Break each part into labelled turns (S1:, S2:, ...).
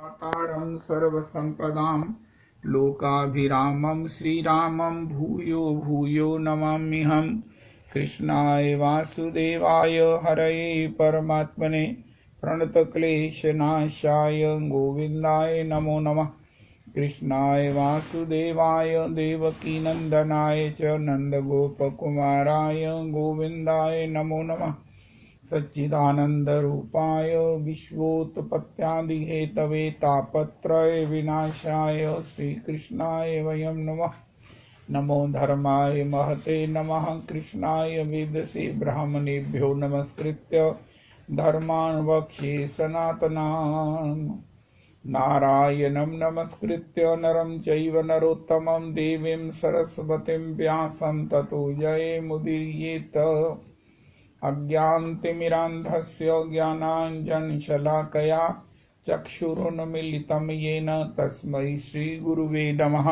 S1: तारं सर्वसम्पदां लोकाभिरामं श्रीरामं भूयो भूयो नमाम्यहम्। कृष्णाय वासुदेवाय हरये परमात्मने प्रणतक्लेशनाशाय गोविन्दाय नमो नमः। कृष्णाय वासुदेवाय देवकीनन्दनाय च नन्दगोपकुमाराय गोविन्दाय नमो नमः। सच्चिदानन्दरूपाय विश्वोत्पत्त्यादिहेतवे तापत्रय विनाशाय श्रीकृष्णाय वयं नमः। नमो धर्माय महते नमः। कृष्णाय वेदसे ब्राह्मणेभ्यो नमस्कृत्य धर्मान् वक्ष्ये सनातनान्। नारायणं नमस्कृत्य नरं चैव नरोत्तमं देवीं सरस्वतीं व्यासं ततो जयमुदीरयेत्। अज्ञानतिमिरान्धस्य ज्ञानाञ्जनशलाकया चक्षुरुन्मीलितं येन तस्मै श्रीगुरुवे नमः।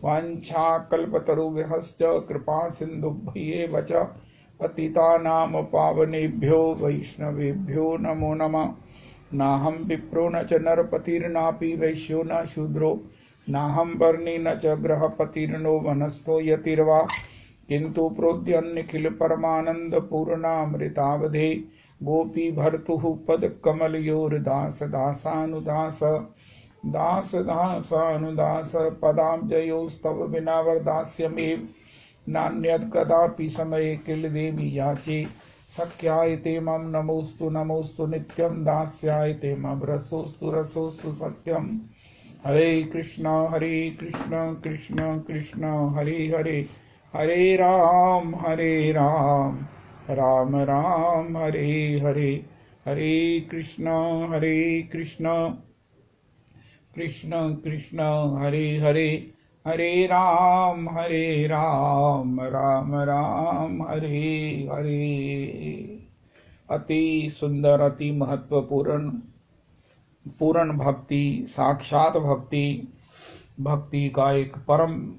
S1: वाञ्छाकल्पतरुभ्यश्च कृपासिन्धुभ्येव च पतितानां पावनेभ्यो वैष्णवेभ्यो नमो नमः। नाहं विप्रो न च नरपतिर्नापि वैश्यो न शूद्रो नाहं वर्णी न च गृहपतिर्नो वनस्थो यतिर्वा किंतु प्रोद्यन्निखिल परमानंद पूर्णामृतावधे गोपी भर्तुः पदकमलयोर्दास दासानुदास दास दासानुदास पदाब्जयोस्तव विना वरदास्यमेव नान्यत् कदापि समये किल देवी याचे। सख्याय ते मम नमोस्तु नमोस्तु नित्यं दास्याय ते मम रसोस्तु रसोस्तु सत्यम। हरे कृष्ण कृष्ण कृष्ण हरे हरे हरे राम राम राम हरे हरे। हरे कृष्ण कृष्ण कृष्ण हरे हरे हरे राम राम राम हरे हरे। अति सुंदर अति महत्वपूर्ण पूर्ण भक्ति साक्षात भक्ति का एक परम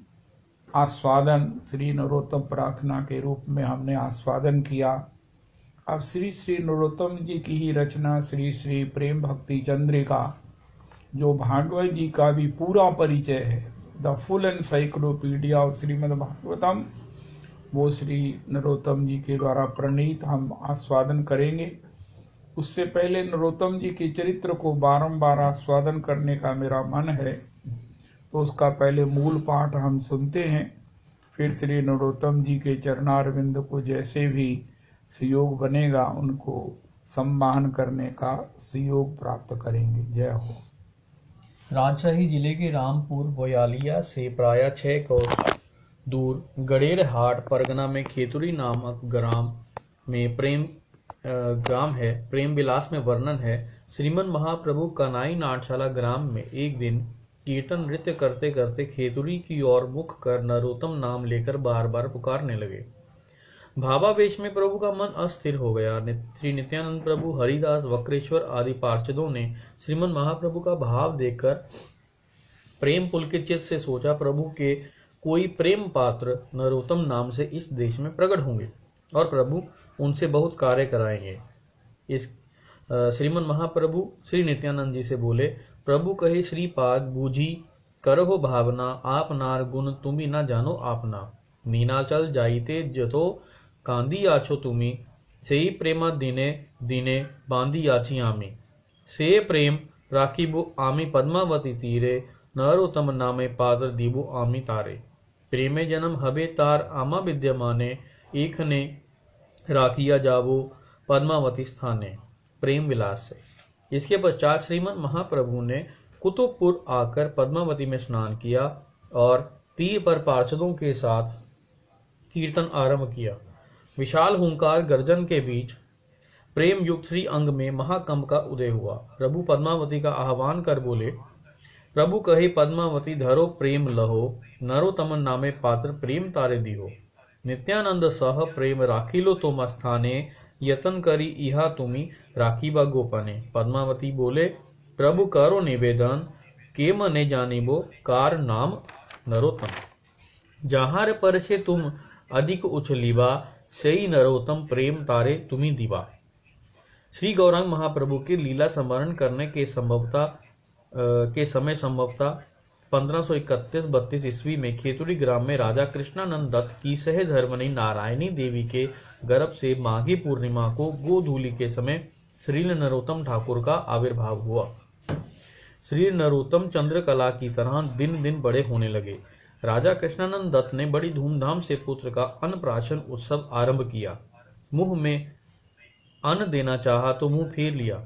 S1: आस्वादन श्री नरोत्तम प्रार्थना के रूप में हमने आस्वादन किया। अब श्री श्री नरोत्तम जी की ही रचना श्री श्री प्रेम भक्ति चंद्रिका, जो भागवत जी का भी पूरा परिचय है, the full encyclopedia of Shrimad Bhagavatam, वो श्री नरोत्तम जी के द्वारा प्रणीत हम आस्वादन करेंगे। उससे पहले नरोत्तम जी के चरित्र को बारंबार आस्वादन करने का मेरा मन है, तो उसका पहले मूल पाठ हम सुनते हैं, फिर श्री नरोत्तम जी के चरणारविंद को जैसे भी सुयोग बनेगा उनको सम्मान करने का सुयोग प्राप्त करेंगे। जय हो।
S2: राजशाही जिले के रामपुर बोयालिया से प्रायः 6 कोस दूर गड़ेरहाट परगना में खेतुरी नामक ग्राम में प्रेम विलास में वर्णन है। श्रीमन महाप्रभु कनाई नाटशाला ग्राम में एक दिन कीर्तन नृत्य करते करते खेतुरी की ओर मुख कर नरोत्तम नाम लेकर बार बार पुकारने लगे। भावावेश में प्रभु का मन अस्थिर हो गया। श्री नित्यानंद प्रभु, हरिदास, वक्रेश्वर आदि पार्षदों ने श्रीमन महाप्रभु का भाव देखकर प्रेम पुलकित से सोचा, प्रभु के कोई प्रेम पात्र नरोत्तम नाम से इस देश में प्रकट होंगे और प्रभु उनसे बहुत कार्य कराएंगे। इस श्रीमन महाप्रभु श्री नित्यानंद जी से बोले, प्रभु कहे श्रीपाद बूझी करहो भावना, आप नार गुण तुम्ही न जानो आपना। नीनाचल जाइते जतो कांदी आछो तुम्ही, सेई प्रेमा दिने दिने बांदी आछी आमी। से प्रेम राखीबो आमी पद्मावती तीरे, नरोत्तम नामे पात्र दीबो आमी तारे। प्रेमे जन्म हबे तार आमा विद्यमाने, एक ने राखिया जावो पद्मावती स्थाने। प्रेम विलास से। इसके पश्चात श्रीमन महाप्रभु ने कुतुबपुर आकर पद्मावती में स्नान किया और तीर पर पार्षदों के साथ कीर्तन आरंभ किया। विशाल हुंकार गर्जन के बीच प्रेम युक्त श्री अंग में महाकंप का उदय हुआ। प्रभु पद्मावती का आह्वान कर बोले, प्रभु कहे पद्मावती धरो प्रेम लहो, नरोत्तम नामे पात्र प्रेम तारे दिहो। नित्यानंद सह प्रेम राखिलो तुम स्थाने, यतन करी इहा तुम्ही राखीबा गोपने। पद्मावती बोले, प्रभु करो निवेदन, के मने जानिबो कार नाम नरोत्तम। जहार पर से तुम अधिक उछलीबा, सई नरोत्तम प्रेम तारे तुम्ही दीवा। श्री गौरांग महाप्रभु के लीला स्मरण करने के संभवतः के समय संभवतः 1531-32 ईस्वी में खेतुरी ग्राम में राजा कृष्णानंद दत्त की सहधर्मनी नारायणी देवी के गर्भ से माघी पूर्णिमा को गोधूली के समय श्री नरोत्तम ठाकुर का आविर्भाव हुआ। श्री नरोत्तम चंद्रकला की तरह दिन दिन बड़े होने लगे। राजा कृष्णानंद दत्त ने बड़ी धूमधाम से पुत्र का अन्नप्राशन उत्सव आरंभ किया। मुंह में अन्न देना चाहा तो मुंह फेर लिया।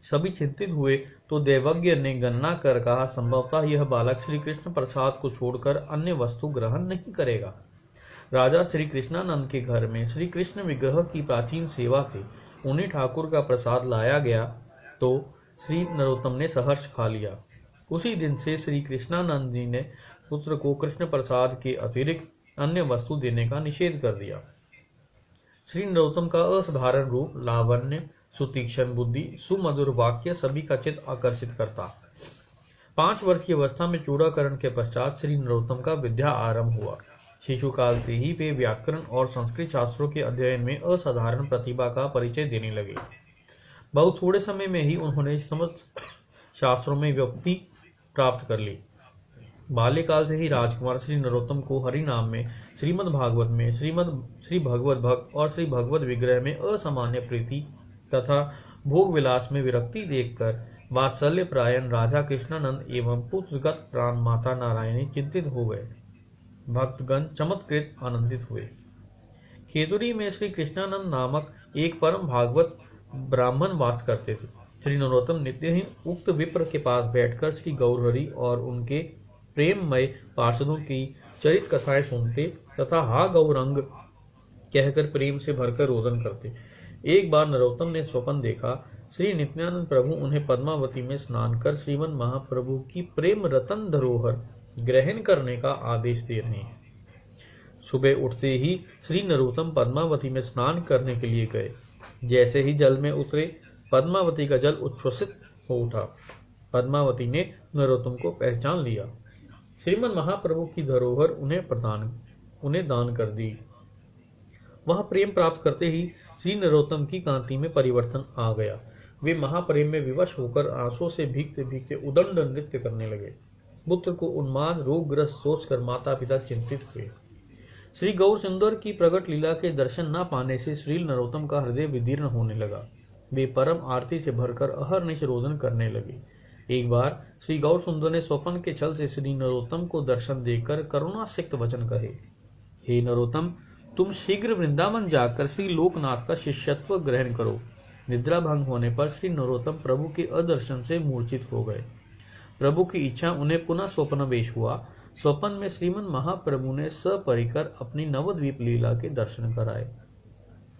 S2: सभी चिंतित हुए तो देवज्ञ ने गणना कर कहा, संभवतः यह बालक श्री कृष्ण प्रसाद को छोड़कर अन्य वस्तु ग्रहण नहीं करेगा। राजा श्री कृष्णानंद के घर में श्री कृष्ण विग्रह की प्राचीन सेवा थी। उन्हें ठाकुर का प्रसाद लाया गया तो श्री नरोत्तम ने सहर्ष खा लिया। उसी दिन से श्री कृष्णानंद जी ने पुत्र को कृष्ण प्रसाद के अतिरिक्त अन्य वस्तु देने का निषेध कर दिया। श्री नरोत्तम का असाधारण रूप, लावण्य, सुतीक्ष्ण बुद्धि, सुमधुर वाक्य सभी का चित्त आकर्षित करता। 5 वर्ष की अवस्था में चूड़ाकरण के पश्चात श्री नरोत्तम का विद्या आरंभ हुआ। शिशुकाल से ही वे व्याकरण और संस्कृत शास्त्रों के अध्ययन में असाधारण प्रतिभा का परिचय देने लगे। बहुत थोड़े समय में ही उन्होंने समस्त शास्त्रों में व्युत्पत्ति प्राप्त कर ली। बाल्यकाल से ही राजकुमार श्री नरोत्तम को हरि नाम में, श्रीमद् भागवत में, श्री भगवत भक्त और श्री भगवत विग्रह में असामान्य प्रीति तथा भोग विलास में विरक्ति देखकर वात्सल्य प्रायण राजा कृष्णानंद एवं पुत्रगत प्राण माता नारायणी चिंतित हो गए। भक्तगण चमत्कृत आनंदित हुए। खेतुरी में श्री कृष्णानंद नामक एक परम भागवत ब्राह्मण वास करते थे। श्री नरोत्तम नित्य ही उक्त विप्र के पास बैठकर श्री गौरहरि और उनके प्रेममय पार्षदों की चरित कथाएं सुनते तथा हा गौरंग कहकर प्रेम से भरकर रोदन करते। एक बार नरोत्तम ने स्वप्न देखा, श्री नित्यानंद प्रभु उन्हें पद्मावती में स्नान कर श्रीमन महाप्रभु की प्रेम रतन धरोहर ग्रहण करने का आदेश दे रहे हैं। सुबह उठते ही श्री नरोत्तम पद्मावती में स्नान करने के लिए गए। जैसे ही जल में उतरे, पद्मावती का जल उच्छ्वसित हो उठा। पद्मावती ने नरोत्तम को पहचान लिया। श्रीमन महाप्रभु की धरोहर उन्हें दान कर दी। वह प्रेम प्राप्त करते ही श्री नरोत्तम की कांति में परिवर्तन आ गया। वे महाप्रेम में विवश होकर आंसुओं से भीगते भीगते उदंड नृत्य करने लगे। पुत्र को उन्माद रोगग्रस्त सोचकर माता पिता चिंतित हुए। श्री गौर सुंदर की प्रकट लीला के दर्शन न पाने से श्री नरोत्तम का हृदय विदीर्ण होने लगा। वे परम आरती से भरकर अहर्निश रोदन करने लगे। एक बार श्री गौर सुंदर ने स्वप्न के छल से श्री नरोत्तम को दर्शन देकर करुणा सिक्त वचन कहे, हे नरोत्तम, तुम शीघ्र वृंदावन जाकर श्री लोकनाथ का शिष्यत्व ग्रहण करो। निद्रा भंग होने पर श्री नरोत्तम प्रभु के अदर्शन से मूर्छित हो गए। प्रभु की इच्छा उन्हें पुनः स्वप्नवेश हुआ। स्वप्न में श्रीमन महाप्रभु ने सपरिकर अपनी नवद्वीप लीला के दर्शन कराए।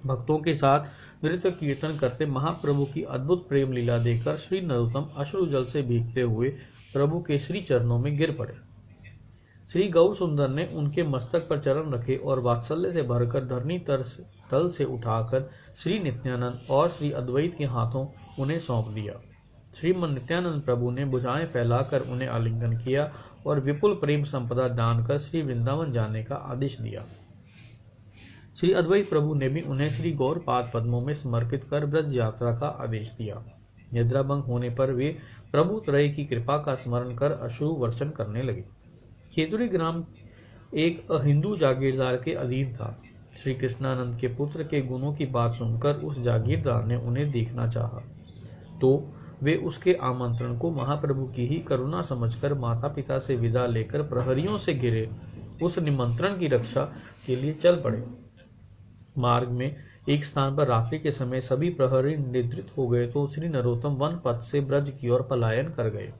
S2: भक्तों के साथ नृत्य कीर्तन करते महाप्रभु की अद्भुत प्रेम लीला देखकर श्री नरोत्तम अश्रु जल से भीगते हुए प्रभु के श्री चरणों में गिर पड़े। श्री गौर सुंदर ने उनके मस्तक पर चरण रखे और वात्सल्य से भरकर धरनी तल से उठाकर श्री नित्यानंद और श्री अद्वैत के हाथों उन्हें सौंप दिया। श्रीमन नित्यानंद प्रभु ने भुजाएं फैलाकर उन्हें आलिंगन किया और विपुल प्रेम संपदा दान कर श्री वृंदावन जाने का आदेश दिया। श्री अद्वैत प्रभु ने भी उन्हें श्री गौर पाद पद्मों में समर्पित कर ब्रज यात्रा का आदेश दिया। निद्रा भंग होने पर वे प्रभु त्रय की कृपा का स्मरण कर अश्रु वर्षण करने लगे। खेतुरी ग्राम एक अहिंदू जागीरदार के अधीन था। श्री कृष्णानंद के पुत्र के गुणों की बात सुनकर उस जागीरदार ने उन्हें देखना चाहा, तो वे उसके आमंत्रण को महाप्रभु की ही करुणा समझकर माता पिता से विदा लेकर प्रहरियों से घिरे उस निमंत्रण की रक्षा के लिए चल पड़े। मार्ग में एक स्थान पर रात्रि के समय सभी प्रहरी निद्रित हो गए तो श्री नरोत्तम वन पथ से ब्रज की ओर पलायन कर गए।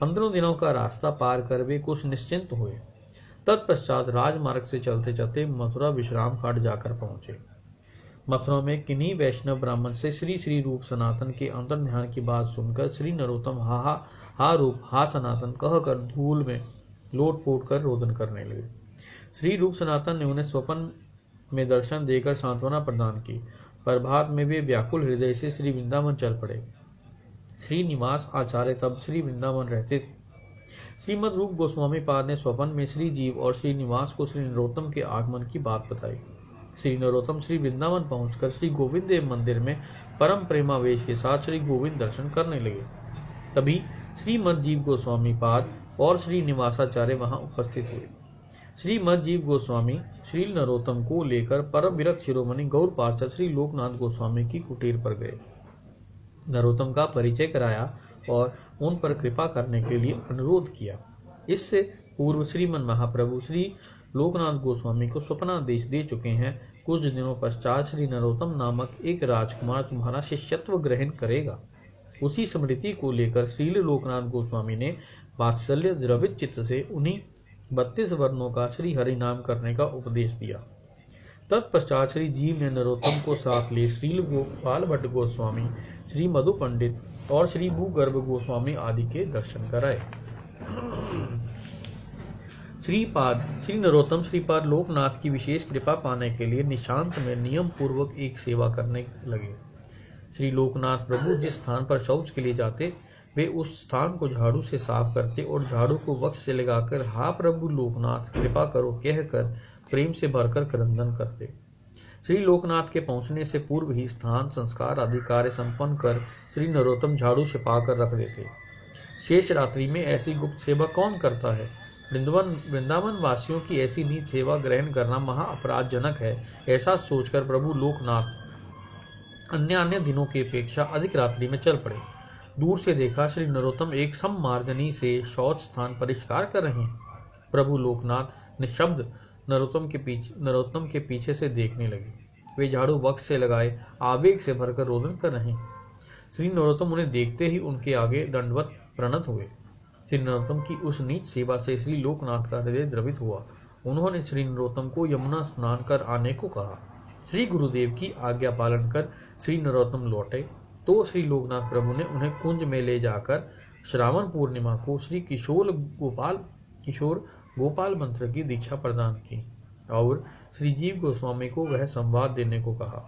S2: 15 दिनों का रास्ता पार कर वे कुछ निश्चिंत हुए। तत्पश्चात राजमार्ग से चलते चलते मथुरा विश्राम घाट जाकर पहुंचे। मथुरा में किन्हीं वैष्णव ब्राह्मण से श्री श्री रूप सनातन के अंतर ध्यान की बात सुनकर श्री नरोत्तम हा रूप हा सनातन कहकर धूल में लोट पोट कर रोदन करने लगे। श्री रूप सनातन ने उन्हें स्वप्न में दर्शन देकर सांत्वना प्रदान की। प्रभात में वे व्याकुल हृदय से श्री वृंदावन चल पड़े। श्रीनिवास आचार्य तब श्री वृंदावन रहते थे। श्रीमद रूप गोस्वामी पाद ने स्वप्न में श्री जीव और श्रीनिवास को श्री नरोत्तम के आगमन की बात बताई। श्री नरोत्तम श्री वृंदावन पहुंचकर श्री गोविंद देव मंदिर में परम प्रेमावेश के साथ श्री गोविंद दर्शन करने लगे। तभी श्रीमद जीव गोस्वामी पाद और श्री निवासाचार्य वहां उपस्थित हुए। श्रीमद जीव गोस्वामी श्री नरोत्तम को लेकर परम विरक्त शिरोमणि गौर पार्षद श्री लोकनाथ गोस्वामी की कुटीर पर गए। नरोत्तम का परिचय कराया और उन पर कृपा करने के लिए अनुरोध किया। इससे पूर्व श्रीमन महाप्रभु श्री लोकनाथ गोस्वामी को स्वप्नादेश दे चुके हैं, कुछ दिनों पश्चात श्री नरोत्तम नामक एक राजकुमार तुम्हारा शिष्यत्व ग्रहण करेगा। उसी स्मृति को लेकर श्रील लोकनाथ गोस्वामी ने वात्सल्य द्रवित चित्त से उन्हीं 32 वर्णों का श्री हरि नाम करने का उपदेश दिया। तत्पश्चात श्री जीव ने नरोत्तम को साथ ले श्रील गोपाल भट्ट गोस्वामी, श्री मधु पंडित और श्री भूगर्भ गोस्वामी आदि के दर्शन कराए। श्री नरोत्तम श्रीपाद लोकनाथ की विशेष कृपा पाने के लिए निशांत में नियम पूर्वक एक सेवा करने लगे। श्री लोकनाथ प्रभु जिस स्थान पर शौच के लिए जाते, वे उस स्थान को झाड़ू से साफ करते और झाड़ू को वक्ष से लगाकर हा प्रभु लोकनाथ कृपा करो कहकर प्रेम से भरकर क्रंदन करते। श्री लोकनाथ के पहुंचने से पूर्व ही स्नान संस्कार आदि कार्य संपन्न कर श्री नरोत्तम झाड़ू छिपाकर रख देते। शेष रात्रि में ऐसी गुप्त सेवा कौन करता है? वृंदावन वासियों की ऐसी नीच सेवा ग्रहण करना महा अपराधजनक है। ऐसा सोचकर प्रभु लोकनाथ अन्य दिनों की अपेक्षा अधिक रात्रि में चल पड़े। दूर से देखा श्री नरोत्तम एक सम्मार्जनी से शौच स्थान परिष्कार कर रहे हैं। प्रभु लोकनाथ निशब्द नरोत्तम के पीछे से देखने लगे। वे झाड़ू वक्ष से लगाए आवेग से भरकर रोदन कर रहे। श्री नरोत्तम उन्हें देखते ही उनके आगे दंडवत प्रणत हुए। श्री नरोत्तम की उस नीच सेवा से श्री लोकनाथ का हृदय द्रवित हुआ। उन्होंने श्री नरोत्तम को यमुना स्नान कर आने को कहा। श्री गुरुदेव की आज्ञा पालन कर श्री नरोत्तम लौटे तो श्री लोकनाथ प्रभु ने उन्हें कुंज में ले जाकर श्रावण पूर्णिमा को श्री किशोर गोपाल मंत्र की दीक्षा प्रदान की और श्री जीव गोस्वामी को वह संवाद देने को कहा।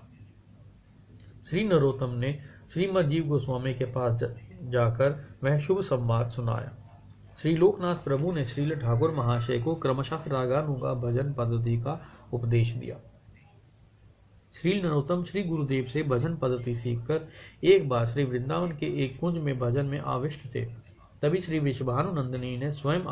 S2: श्री नरोत्तम ने श्रीमद जीव गोस्वामी के पास जाकर वह शुभ संवाद सुनाया। श्री लोकनाथ प्रभु ने श्रील ठाकुर महाशय को क्रमशः रागानुगा भजन पद्धति का उपदेश दिया। श्री नरोत्तम श्री गुरुदेव से भजन पद्धति सीखकर एक बार श्री वृंदावन के एक कुंज में भजन में आविष्ट थे। तभी श्री विश्वानुनंदिनी ने स्वयं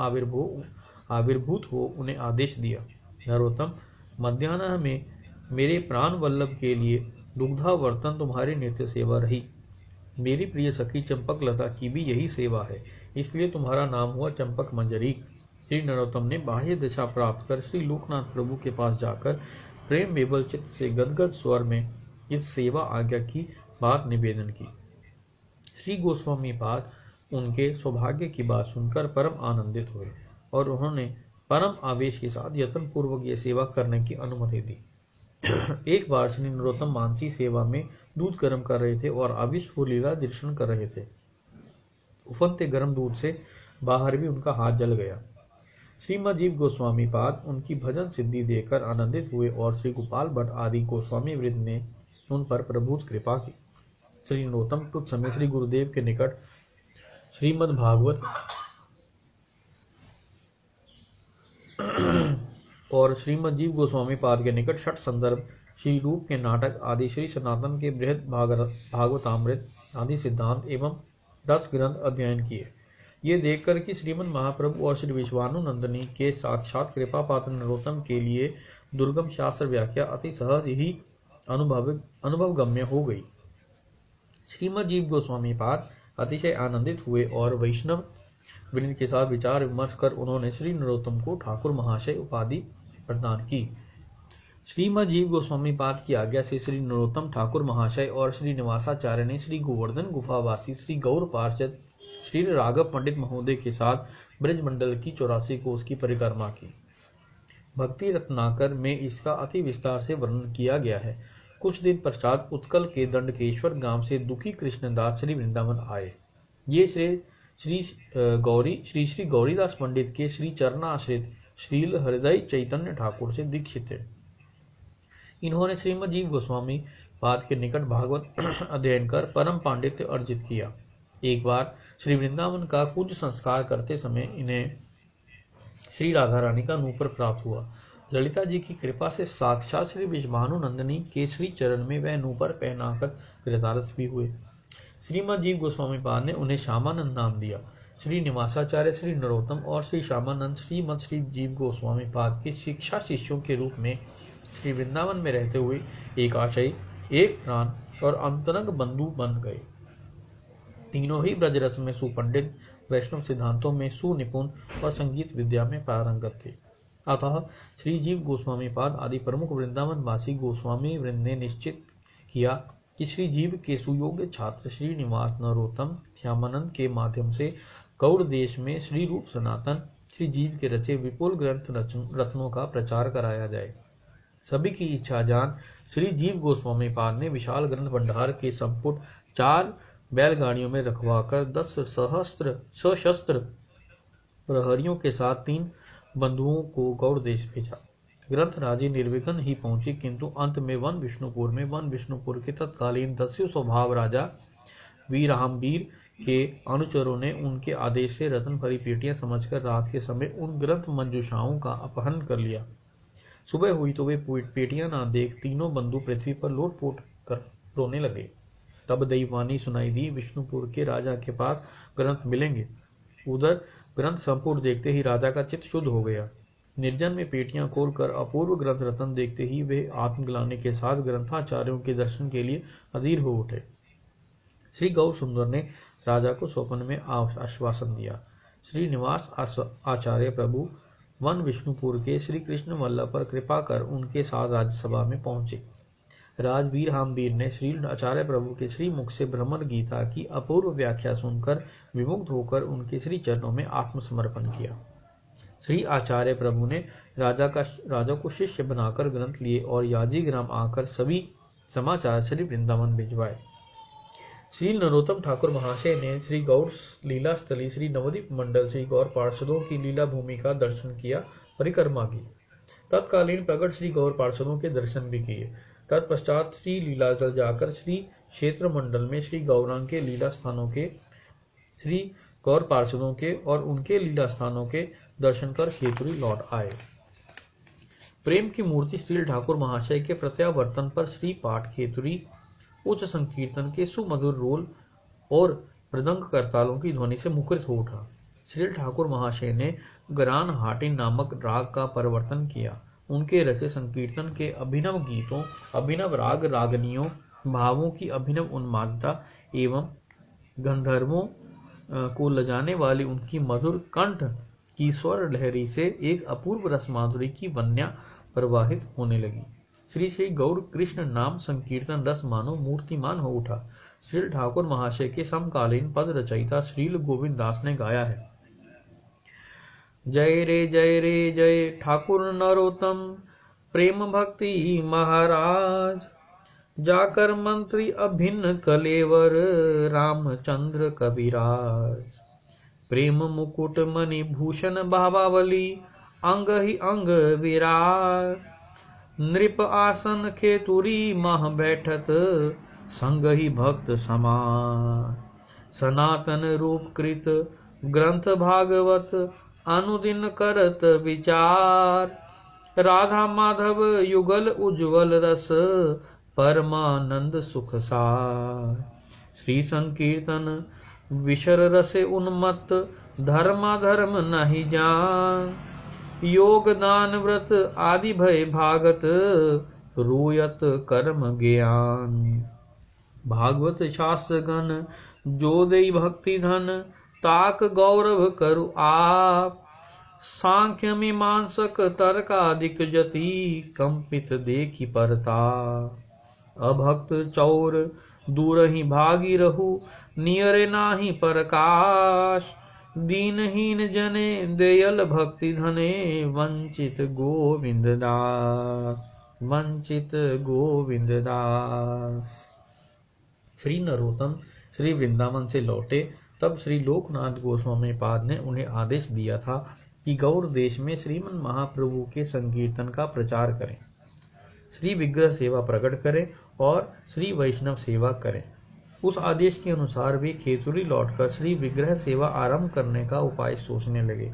S2: आविर्भूत हो उन्हें आदेश दिया, नरोत्तम, मध्याह्न में मेरे प्राण वल्लभ के लिए दुग्धावर्तन तुम्हारी नित्य सेवा रही। मेरी प्रिय सखी चंपक लता की भी यही सेवा है, इसलिए तुम्हारा नाम हुआ चंपक मंजरी। श्री नरोत्तम ने बाह्य दिशा प्राप्त कर श्री लोकनाथ प्रभु के पास जाकर प्रेम बेबल चित्त से गदगद स्वर में इस सेवा आज्ञा की बात निवेदन की। श्री गोस्वामी पाद उनके सौभाग्य की बात सुनकर परम आनंदित हुए और उन्होंने परम आवेश के साथ यत्न पूर्वक ये सेवा करने की अनुमति दी। एक बार श्री नरोत्तम मानसी सेवा में दूध गर्म कर रहे थे और आविश को लीला दर्शन कर रहे थे। उफनते गर्म दूध से बाहर भी उनका हाथ जल गया। श्रीमद जीव गोस्वामी पाद उनकी भजन सिद्धि देखकर आनंदित हुए और श्री गोपाल भट्ट आदि गोस्वामी वृंद ने उन पर प्रभुत कृपा की। श्री नरोत्तम कुछ समय श्री गुरुदेव के निकट श्रीमद् भागवत और श्रीमद जीव गोस्वामी पाद के निकट षट संदर्भ, श्री रूप के नाटक आदि, श्री सनातन के बृहद भागवतामृत आदि सिद्धांत एवं 10 ग्रंथ अध्ययन किए। ये देखकर कि श्रीमन महाप्रभु और श्री विश्वानुनंदनी के साक्षात कृपा पात्र नरोत्तम के लिए दुर्गम शास्त्र व्याख्या अति सहज ही अनुभवगम्य हो गई। श्रीमद जीव गोस्वामी पाद अतिशय आनंदित हुए और वैष्णव वृंद के साथ विचार विमर्श कर उन्होंने श्री नरोत्तम को ठाकुर महाशय उपाधि प्रदान की। श्रीमद जीव गोस्वामी पाद की आज्ञा से श्री नरोत्तम ठाकुर महाशय और श्री निवासाचार्य ने श्री गोवर्धन गुफावासी श्री गौर पार्षद श्री राघव पंडित महोदय के साथ ब्रजमंडल की 84 कोस की परिक्रमा की। भक्ति रत्नाकर में इसका अति विस्तार से वर्णन किया गया है। कुछ दिन पश्चात उत्कल के दंडकेश्वर गांव से दुखी कृष्णदास श्री वृंदावन आए। ये श्री गौरीदास पंडित के श्री चरणाश्रित श्रील हृदय चैतन्य ठाकुर से दीक्षित थे। इन्होंने श्रीमद जीव गोस्वामी पाद के निकट भागवत अध्ययन कर परम पांडित्य अर्जित किया। एक बार श्री वृंदावन का कुंज संस्कार करते समय इन्हें श्री राधा रानी का नूपुर प्राप्त हुआ। ललिता जी की कृपा से साक्षात श्री विश्वानुनंदिनी के श्री चरण में वह नूपुर पहनाकर कृतार्थ भी हुए। श्रीमद जीव गोस्वामी पाद ने उन्हें श्यामानंद नाम दिया। श्री निवासाचार्य, श्री नरोत्तम और श्री श्यामानंद श्रीमद श्री जीव गोस्वामी पाद के शिक्षा शिष्यों के रूप में श्री वृंदावन में रहते हुए एक आशय, एक प्राण और अंतरंग बंधु बन गए। तीनों ही ब्रजरस में सुपंडित, वैष्णव सिद्धांतों में सुनिपुण और संगीत विद्या में पारंगत थे। अतः श्री जीव गोस्वामी पाद आदि प्रमुख वृंदावन वासी गोस्वामी वृंद ने निश्चित किया कि श्री जीव के सुयोग्य छात्र श्री निवास नरोत्तम श्यामानंद के माध्यम से गौड़ देश में श्री रूप सनातन श्री जीव के रचे विपुल ग्रंथ रत्नों का प्रचार कराया जाए। सभी की इच्छा जान श्री जीव गोस्वामी पाद ने विशाल ग्रंथ भंडार के संपुट 4 बैलगाड़ियों में रखवाकर 10 सशस्त्र प्रहरियों के साथ 3 बंधुओं को गौड़ देश भेजा। ग्रंथ राजी निर्विघ्न ही पहुंची, किंतु अंत में वन विष्णुपुर के तत्कालीन दस्यु स्वभाव राजा वीरहाम्बीर के अनुचरों ने उनके आदेश से रत्न भरी पेटियां समझकर रात के समय उन ग्रंथ मंजूषाओं का अपहरण कर लिया। सुबह हुई तो वे पेटियां ना देख तीनों बंधु पृथ्वी पर लोटपोट कर रोने लगे। तब दैवानी सुनाई दी, विष्णुपुर के राजा के पास ग्रंथ मिलेंगे। उधर ग्रंथ संपूर्ण देखते ही राजा का चित्त शुद्ध हो गया। निर्जन में पेटियां खोलकर अपूर्व ग्रंथ रत्न देखते ही वे आत्मग्लानि के साथ ग्रंथाचार्यों के दर्शन के लिए अधीर हो उठे। श्री गौर सुंदर ने राजा को स्वप्न में आश्वासन दिया। श्री निवास आचार्य प्रभु वन विष्णुपुर के श्री कृष्ण वल्लभ पर कृपा कर उनके साथ राज्यसभा में पहुंचे। राजवीर हामवीर ने श्री आचार्य प्रभु के श्री मुख से ब्रह्म गीता की अपूर्व व्याख्या सुनकर विमुग्ध होकर उनके श्री चरणों में आत्मसमर्पण किया। श्री आचार्य प्रभु ने राजा को शिष्य बनाकर ग्रंथ लिए और याजी ग्राम आकर सभी समाचार श्री वृंदावन भिजवाए। श्री नरोत्तम ठाकुर महाशय ने श्री गौड़ लीला स्थली श्री नवदीप मंडल श्री गौर पार्षदों की लीला भूमि का दर्शन किया, परिक्रमा की। तत्कालीन प्रकट श्री गौर पार्षदों के दर्शन भी किए। तत्पश्चात श्री लीलाचल जाकर श्री क्षेत्र मंडल में श्री गौरांग के लीला स्थानों के श्री गौर पार्षदों के और उनके लीला स्थानों के दर्शन कर खेतुरी लौट आए। प्रेम की मूर्ति श्री ठाकुर महाशय के प्रत्यावर्तन पर श्री पाठ खेतुरी उच्च संकीर्तन के सुमधुर रोल और मृदंग करतालों की ध्वनि से मुखरित हो उठा। श्री ठाकुर महाशय ने गरान हाटिन नामक राग का परिवर्तन किया। उनके रचे संकीर्तन के अभिनव गीतों, अभिनव राग रागनियों, भावों की अभिनव उन्मादता एवं गंधर्वों को लजाने वाली उनकी मधुर कंठ की स्वर लहरी से एक अपूर्व रस माधुरी की वन्या प्रवाहित होने लगी। श्री श्री गौर कृष्ण नाम संकीर्तन रस मानो मूर्तिमान हो उठा। श्री ठाकुर महाशय के समकालीन पद रचयिता श्रील गोविंद दास ने गाया है। जय रे जय ठाकुर नरोत्तम प्रेम भक्ति महाराज, जाकर मंत्री अभिन्न कलेवर रामचंद्र कविराज। प्रेम मुकुट मणि भूषण भावावली अंग ही अंग विराज। नृप आसन खेतुरी मह बैठत संग ही भक्त समान। सनातन रूप कृत ग्रंथ भागवत अनुदिन करत विचार। राधा माधव युगल उज्ज्वल रस परमानंद सुख सार। श्री संकीर्तन विशर रसे उन्मत्त धर्माधर्म नहीं जान। योग दान व्रत आदि भय भागत रूयत कर्म ज्ञान। भागवत शास्त्र गण जो देई भक्ति धन ताक गौरव करु आप। सांख्य मीमांसक तर्कादिक जति कंपित देखी परता। अभक्त चौर दूर ही भागी रहु नियरे नाही प्रकाश। दीनहीन जने दयाल भक्ति धने वंचित गोविंद दास। श्री नरोत्तम श्री वृंदावन से लौटे तब श्री लोकनाथ गोस्वामी पाद ने उन्हें आदेश दिया था कि गौड़ देश में श्रीमन महाप्रभु के संकीर्तन का प्रचार करें, श्री विग्रह सेवा प्रकट करें और श्री वैष्णव सेवा करें। उस आदेश के अनुसार वे खेतुरी लौटकर श्री विग्रह सेवा आरंभ करने का उपाय सोचने लगे।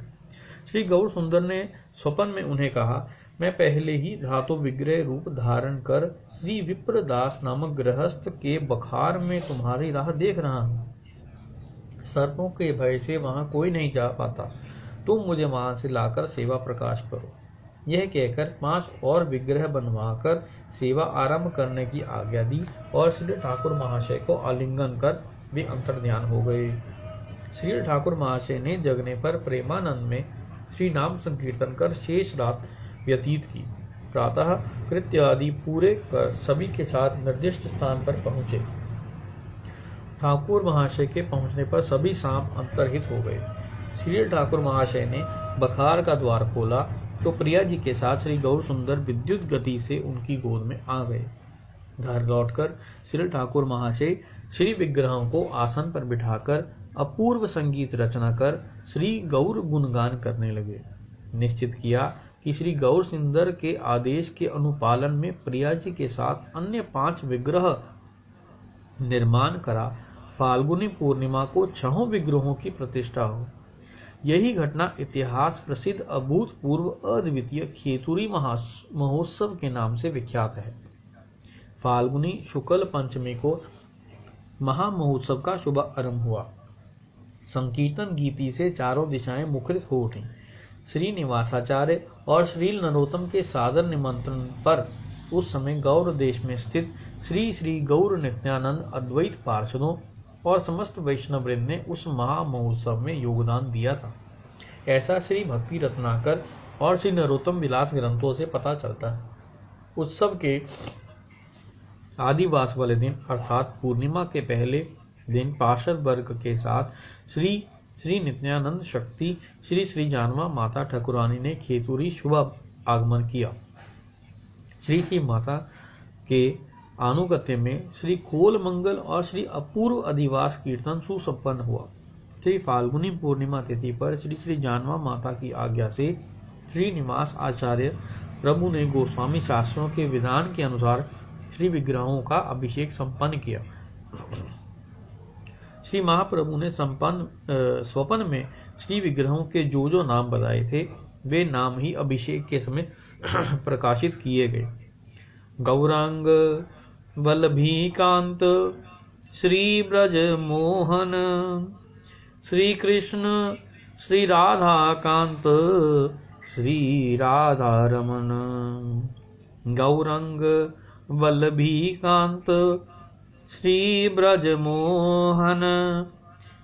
S2: श्री गौर सुंदर ने स्वप्न में उन्हें कहा, मैं पहले ही धातु विग्रह रूप धारण कर श्री विप्रदास नामक गृहस्थ के बखार में तुम्हारी राह देख रहा हूँ। सर्पों के भय से वहां कोई नहीं जा पाता, तुम मुझे वहां से लाकर सेवा प्रकाश करो। यह कहकर 5 और विग्रह बनवाकर सेवा आरंभ करने की आज्ञा दी और श्री ठाकुर महाशय को आलिंगन कर वे अंतर्ध्यान हो गए। श्री ठाकुर महाशय ने जगने पर प्रेमानंद में श्री नाम संकीर्तन कर शेष रात व्यतीत की। प्रातः कृत्य आदि पूरे कर सभी के साथ निर्दिष्ट स्थान पर पहुंचे। ठाकुर महाशय के पहुंचने पर सभी सांप अंतर्हित हो गए। श्री ठाकुर महाशय ने बखार का द्वार खोला तो प्रिया जी के साथ श्री गौर सुंदर विद्युत गति से उनकी गोद में आ गए। घर लौटकर श्री ठाकुर महाशय श्री विग्रहों को आसन पर बिठाकर अपूर्व संगीत रचना कर श्री गौर गुणगान करने लगे। निश्चित किया कि श्री गौर सुंदर के आदेश के अनुपालन में प्रिया जी के साथ अन्य 5 विग्रह निर्माण करा फाल्गुनी पूर्णिमा को 6 विग्रहों की प्रतिष्ठा हो। यही घटना इतिहास प्रसिद्ध अभूतपूर्व अद्वितीय खेतुरी महोत्सव के नाम से विख्यात है। फाल्गुनी शुक्ल पंचमी को महामहोत्सव का शुभ आरंभ हुआ। संकीर्तन गीति से चारों दिशाएं मुखरित हो उठी। श्री निवासाचार्य और श्री नरोत्तम के सादर निमंत्रण पर उस समय गौर देश में स्थित श्री श्री गौर नित्यानंद अद्वैत पार्षदों और समस्त वैष्णव वृंद ने उस महामहोत्सव में योगदान दिया था। ऐसा श्री भक्ति रत्नाकर और श्री नरोत्तम विलास ग्रंथों से पता चलता है। उत्सव के आदिवास वाले दिन अर्थात पूर्णिमा के पहले दिन पार्षद वर्ग के साथ श्री श्री नित्यानंद शक्ति श्री श्री जानवा माता ठाकुरानी ने खेतुरी शुभ आगमन किया। श्री श्री माता के आनुगत्य में श्री खोल मंगल और श्री अपूर्व अधिवास कीर्तन सुसंपन्न हुआ। श्री फाल्गुनी पूर्णिमा तिथि पर श्री श्री जानवा माता की आज्ञा से श्री निवास आचार्य प्रभु ने गोस्वामी शास्त्रों के विधान के अनुसार श्री विग्रहों का अभिषेक संपन्न किया। श्री महाप्रभु ने स्वपन में श्री विग्रहों के जो नाम बताए थे वे नाम ही अभिषेक के समय प्रकाशित किए गए। गौरांग वल्लभीकांत श्री ब्रज मोहन श्री कृष्ण श्री राधा कांत श्री राधा रमन। गौरांग वल्लभीकांत श्री ब्रज मोहन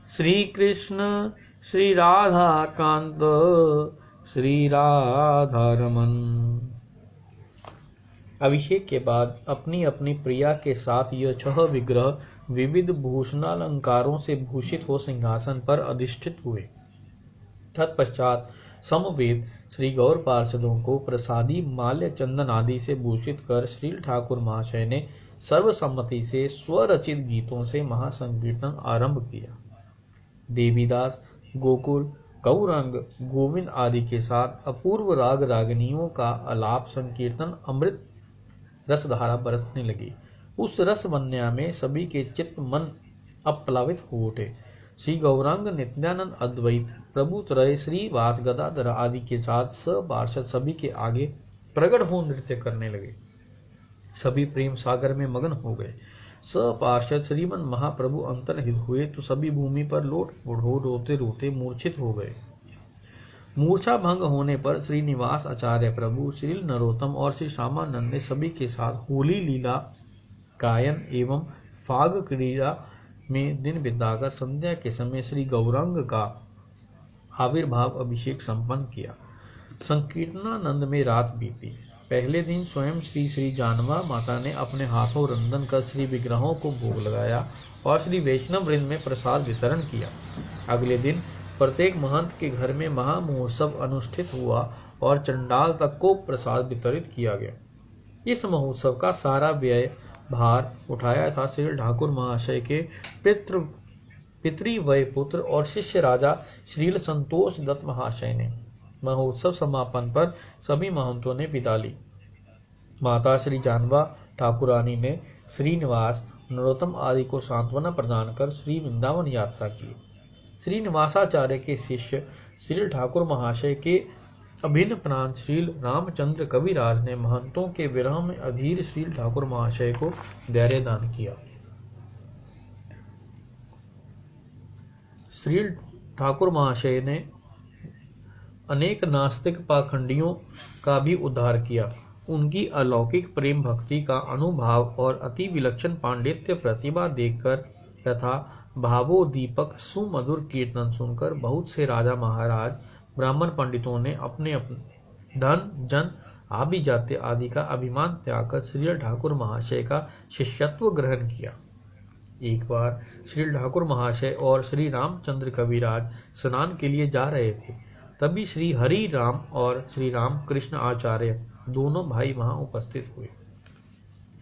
S2: श्री कृष्ण श्री राधा कांत श्री राधा रमन। अभिषेक के बाद अपनी अपनी प्रिया के साथ यह 6 विग्रह विविध भूषणालंकारों से भूषित हो सिंहासन पर अधिष्ठित हुए। तत्पश्चात समवेत श्री गौर पार्षदों को प्रसादी माल्य चंदन आदि से भूषित कर श्री ठाकुर महाशय ने सर्वसम्मति से स्वरचित गीतों से महासंकीर्तन आरंभ किया। देवीदास, गोकुल, गौरांग, गोविंद आदि के साथ अपूर्व राग रागिनियों का आलाप संकीर्तन अमृत रसधारा बरसने लगी। उस रस वन्या में सभी के चित्त मन अपप्लावित हो उठे। श्री गौरांग नित्यानंद अद्वैत प्रभु त्रय श्री वास गदाधर आदि के साथ सपार्षद सभी के आगे प्रकट हो नृत्य करने लगे। सभी प्रेम सागर में मगन हो गए। सपार्षद श्रीमन महाप्रभु अंतर्हित हुए तो सभी भूमि पर लोटपोट हो रोते रोते मूर्छित हो गए। मूर्छा भंग होने पर श्री निवास आचार्य प्रभु श्री नरोत्तम और श्री श्यामानंद ने सभी के साथ होली लीला गायन एवं फाग क्रीड़ा में दिन बिताकर संध्या के समय श्री गौरांग का आविर्भाव अभिषेक संपन्न किया। संकीर्तनानंद में रात बीती। पहले दिन स्वयं श्री श्री जानवा माता ने अपने हाथों रंदन कर श्री विग्रहों को भोग लगाया और श्री वैष्णव वृंद में प्रसाद वितरण किया। अगले दिन प्रत्येक महंत के घर में महामहोत्सव अनुष्ठित हुआ और चंडाल तक को प्रसाद वितरित किया गया। इस महोत्सव का सारा व्यय भार उठाया था श्री ठाकुर महाशय के पितृव्य पुत्र और शिष्य राजा श्रील संतोष दत्त महाशय ने। महोत्सव समापन पर सभी महंतों ने विदा ली। माता श्री जानवा ठाकुरानी ने श्रीनिवास, नरोत्तम आदि को सांत्वना प्रदान कर श्री वृंदावन यात्रा की। श्रीनिवासाचार्य के शिष्य श्री ठाकुर महाशय के अभिन्न प्राणशील रामचंद्र कविराज ने महंतों के विरह में अधीर श्री ठाकुर महाशय को धैर्य दान किया। श्री ठाकुर महाशय ने अनेक नास्तिक पाखंडियों का भी उद्धार किया। उनकी अलौकिक प्रेम भक्ति का अनुभाव और अति विलक्षण पांडित्य प्रतिभा देखकर तथा भावोद्दीपक सुमधुर कीर्तन सुनकर बहुत से राजा महाराज ब्राह्मण पंडितों ने अपने धन जन आभिजात्य आदि का अभिमान त्याग कर श्री ठाकुर महाशय का शिष्यत्व ग्रहण किया। एक बार श्री ठाकुर महाशय और श्री रामचंद्र कविराज स्नान के लिए जा रहे थे। तभी श्री हरि राम और श्री राम कृष्ण आचार्य दोनों भाई वहां उपस्थित हुए।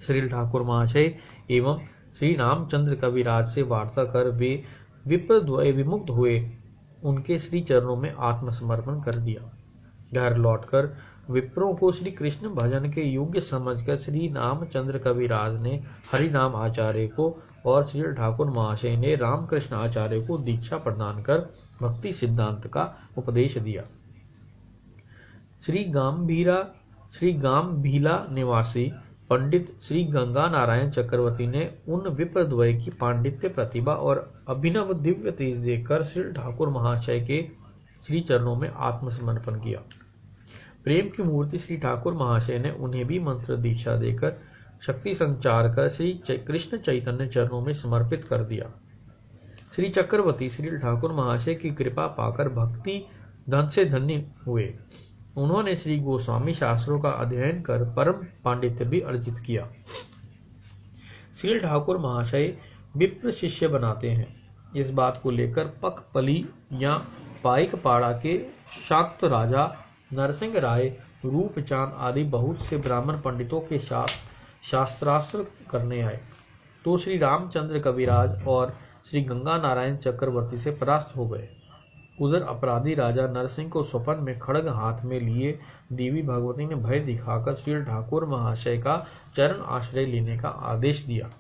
S2: श्री ठाकुर महाशय एवं श्री रामचंद्र कविराज से वार्ता कर वे विप्रद्वय विमुक्त हुए उनके श्री चरणों में आत्मसमर्पण कर दिया। घर लौटकर विप्रों को श्री कृष्ण भजन के योग्य समझकर श्री रामचंद्र कविराज ने हरि नाम आचार्य को और श्री ठाकुर महाशय ने रामकृष्ण आचार्य को दीक्षा प्रदान कर भक्ति सिद्धांत का उपदेश दिया। श्री गांभीला निवासी पंडित श्री गंगा नारायण चक्रवर्ती ने उन विप्रद्वय की पांडित्य प्रतिभा और अभिनव दिव्य तेज देखकर श्री ठाकुर महाशय के श्री चरणों में आत्मसमर्पण किया। प्रेम की मूर्ति श्री ठाकुर महाशय ने उन्हें भी मंत्र दीक्षा देकर शक्ति संचार कर श्री कृष्ण चैतन्य चरणों में समर्पित कर दिया। श्री चक्रवर्ती श्री ठाकुर महाशय की कृपा पाकर भक्ति धन से धन्य हुए। उन्होंने श्री गोस्वामी शास्त्रों का अध्ययन कर परम पांडित्य भी अर्जित किया। श्री ठाकुर महाशय विप्र शिष्य बनाते हैं। इस बात को लेकर पकपली या पाइकपाड़ा के शाक्त राजा नरसिंह राय, रूपचांद आदि बहुत से ब्राह्मण पंडितों के साथ शास्त्रार्थ करने आए, तो श्री रामचंद्र कविराज और श्री गंगा नारायण चक्रवर्ती से परास्त हो गए। उधर अपराधी राजा नरसिंह को स्वप्न में खड्ग हाथ में लिए देवी भगवती ने भय दिखाकर श्री ठाकुर महाशय का चरण आश्रय लेने का आदेश दिया।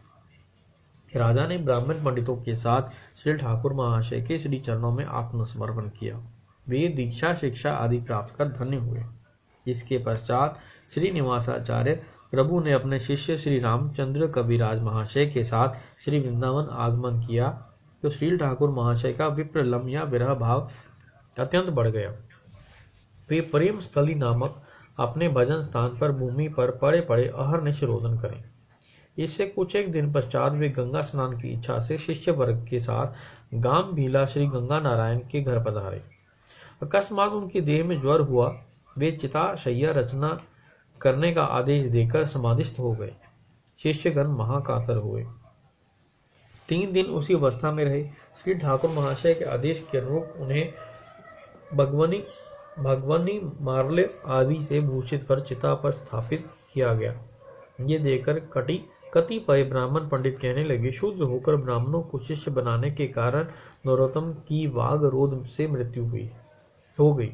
S2: राजा ने ब्राह्मण पंडितों के साथ श्री ठाकुर महाशय के श्री चरणों में आत्मसमर्पण किया। वे दीक्षा शिक्षा आदि प्राप्त कर धन्य हुए। इसके पश्चात श्री निवासाचार्य प्रभु ने अपने शिष्य श्री रामचंद्र कविराज महाशय के साथ श्री वृंदावन आगमन किया, तो श्री ठाकुर महाशय का विप्रलम या विरह भाव अत्यंत बढ़ गया। वे प्रेम स्थली नामक अपने भजन स्थान पर भूमि पर पड़े पड़े अहर्निश रोदन करें। इससे कुछ एक दिन पश्चात वे गंगा स्नान की इच्छा से शिष्य वर्ग के साथ गांभीला श्री गंगा नारायण के घर पधारे। अकस्मात उनकी देह में ज्वर हुआ। वे चिता शैया रचना करने का आदेश देकर समाधिस्थ हो गए। शिष्यगण महाकातर हुए। 3 दिन उसी अवस्था में रहे। श्री ठाकुर महाशय के आदेश के अनुरूप उन्हें भगवनी मार्ले आदि से भूषित कर चिता पर स्थापित किया गया। ये देखकर कतिपय ब्राह्मण पंडित कहने लगे, शुद्ध होकर ब्राह्मणों को शिष्य बनाने के कारण नरोत्तम की वाग रोध से मृत्यु हो गई।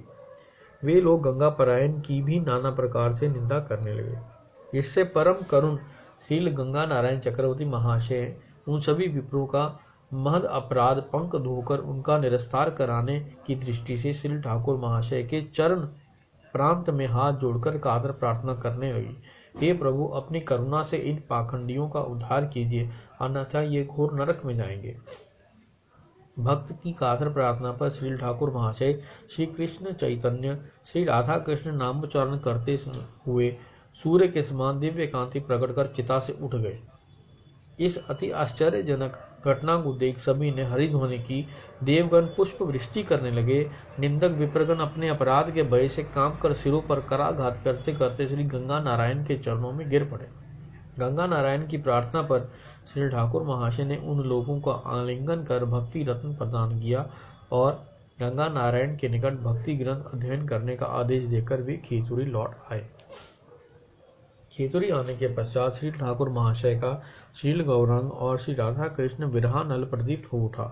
S2: वे लोग गंगा परायण की भी नाना प्रकार से निंदा करने लगे। इससे परम करुण शील गंगा नारायण चक्रवर्ती महाशय उन सभी विप्रों का महद अपराध पंख धोकर उनका निरस्तार कराने की दृष्टि से श्री ठाकुर महाशय के चरण प्रांत में हाथ जोड़कर कातर प्रार्थना करने लगी, हे प्रभु, अपनी करुणा से इन पाखंडियों का उद्धार कीजिए, अन्यथा ये घोर नरक में जाएंगे। भक्त की कातर प्रार्थना पर श्री ठाकुर महाशय श्री कृष्ण चैतन्य श्री राधा कृष्ण नामोच्चारण करते हुए सूर्य के समान दिव्य कांति प्रकट कर चिता से उठ गए। इस अति आश्चर्यजनक घटना को देख सभी ने हरिध्वनि की। देवगण पुष्प वृष्टि करने लगे। निंदक विप्रगण अपने अपराध के भय से कांप कर सिरों पर कराघात करते करते श्री गंगा नारायण के चरणों में गिर पड़े। गंगा नारायण की प्रार्थना पर श्री ठाकुर महाशय ने उन लोगों का आलिंगन कर भक्ति रत्न प्रदान किया और गंगा नारायण के निकट भक्ति ग्रंथ अध्ययन करने का आदेश देकर वे खेतुरी लौट आए। खेतुरी आने के पश्चात श्री ठाकुर महाशय का शील गौरांग और श्री राधा कृष्ण विरहानल प्रदीप्त हो उठा।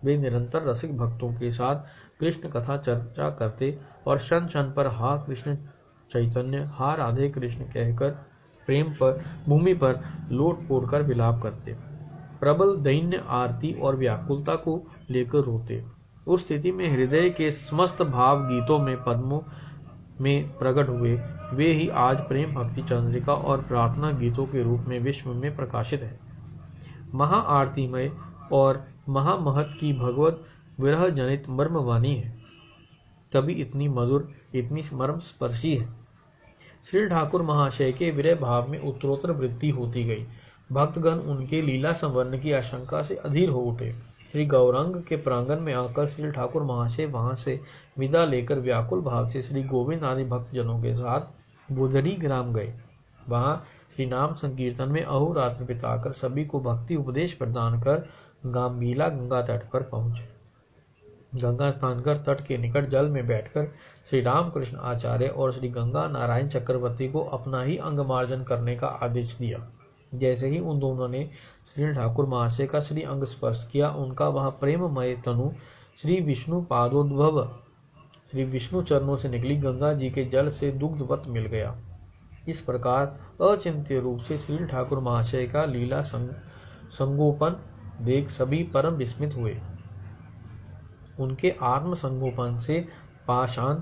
S2: वे निरंतर रसिक भक्तों के साथ कृष्ण कथा चर्चा करते और क्षण क्षण पर हा कृष्ण चैतन्य, हा राधे कृष्ण कहकर प्रेम पर भूमि पर लोट पोट कर विलाप करते, प्रबल दैन्य आरती और व्याकुलता को लेकर रोते। उस स्थिति में हृदय के समस्त भाव गीतों में पद्मों में प्रकट हुए। वे ही आज प्रेम भक्ति चंद्रिका और प्रार्थना गीतों के रूप में विश्व में प्रकाशित है। महा आरतीमय और महामहत की भगवत विरह जनित मर्मवाणी है, तभी इतनी मधुर, इतनी मर्म स्पर्शी है। श्री ठाकुर महाशय के विरह भाव में उत्तरोत्तर वृद्धि होती गई। भक्तगण उनके लीला संवरण की आशंका से अधीर हो उठे। श्री गौरांग के प्रांगण में आकर श्री ठाकुर महाशय वहां से विदा लेकर व्याकुल भाव से श्री गोविंद आदि भक्तजनों के साथ बुधरी ग्राम गए। वहां श्री नाम संकीर्तन में अहोरात्र बिताकर सभी को भक्ति उपदेश प्रदान कर गांभीला गंगा तट पर पहुंचे। गंगा स्नान कर तट के निकट जल में बैठकर श्री रामकृष्ण आचार्य और श्री गंगा नारायण चक्रवर्ती को अपना ही अंगमार्जन करने का आदेश दिया। जैसे ही उन दोनों ने श्री ठाकुर महाशय का श्री अंग स्पर्श किया, उनका वह प्रेममय तनु श्री विष्णु पादोद्भव, श्री विष्णु चरणों से निकली गंगा जी के जल से दुग्धवत मिल गया। इस प्रकार अचिंत्य रूप से श्री ठाकुर महाशय का लीला संगोपन देख सभी परम विस्मित हुए। उनके आत्म संगोपन से पाषाण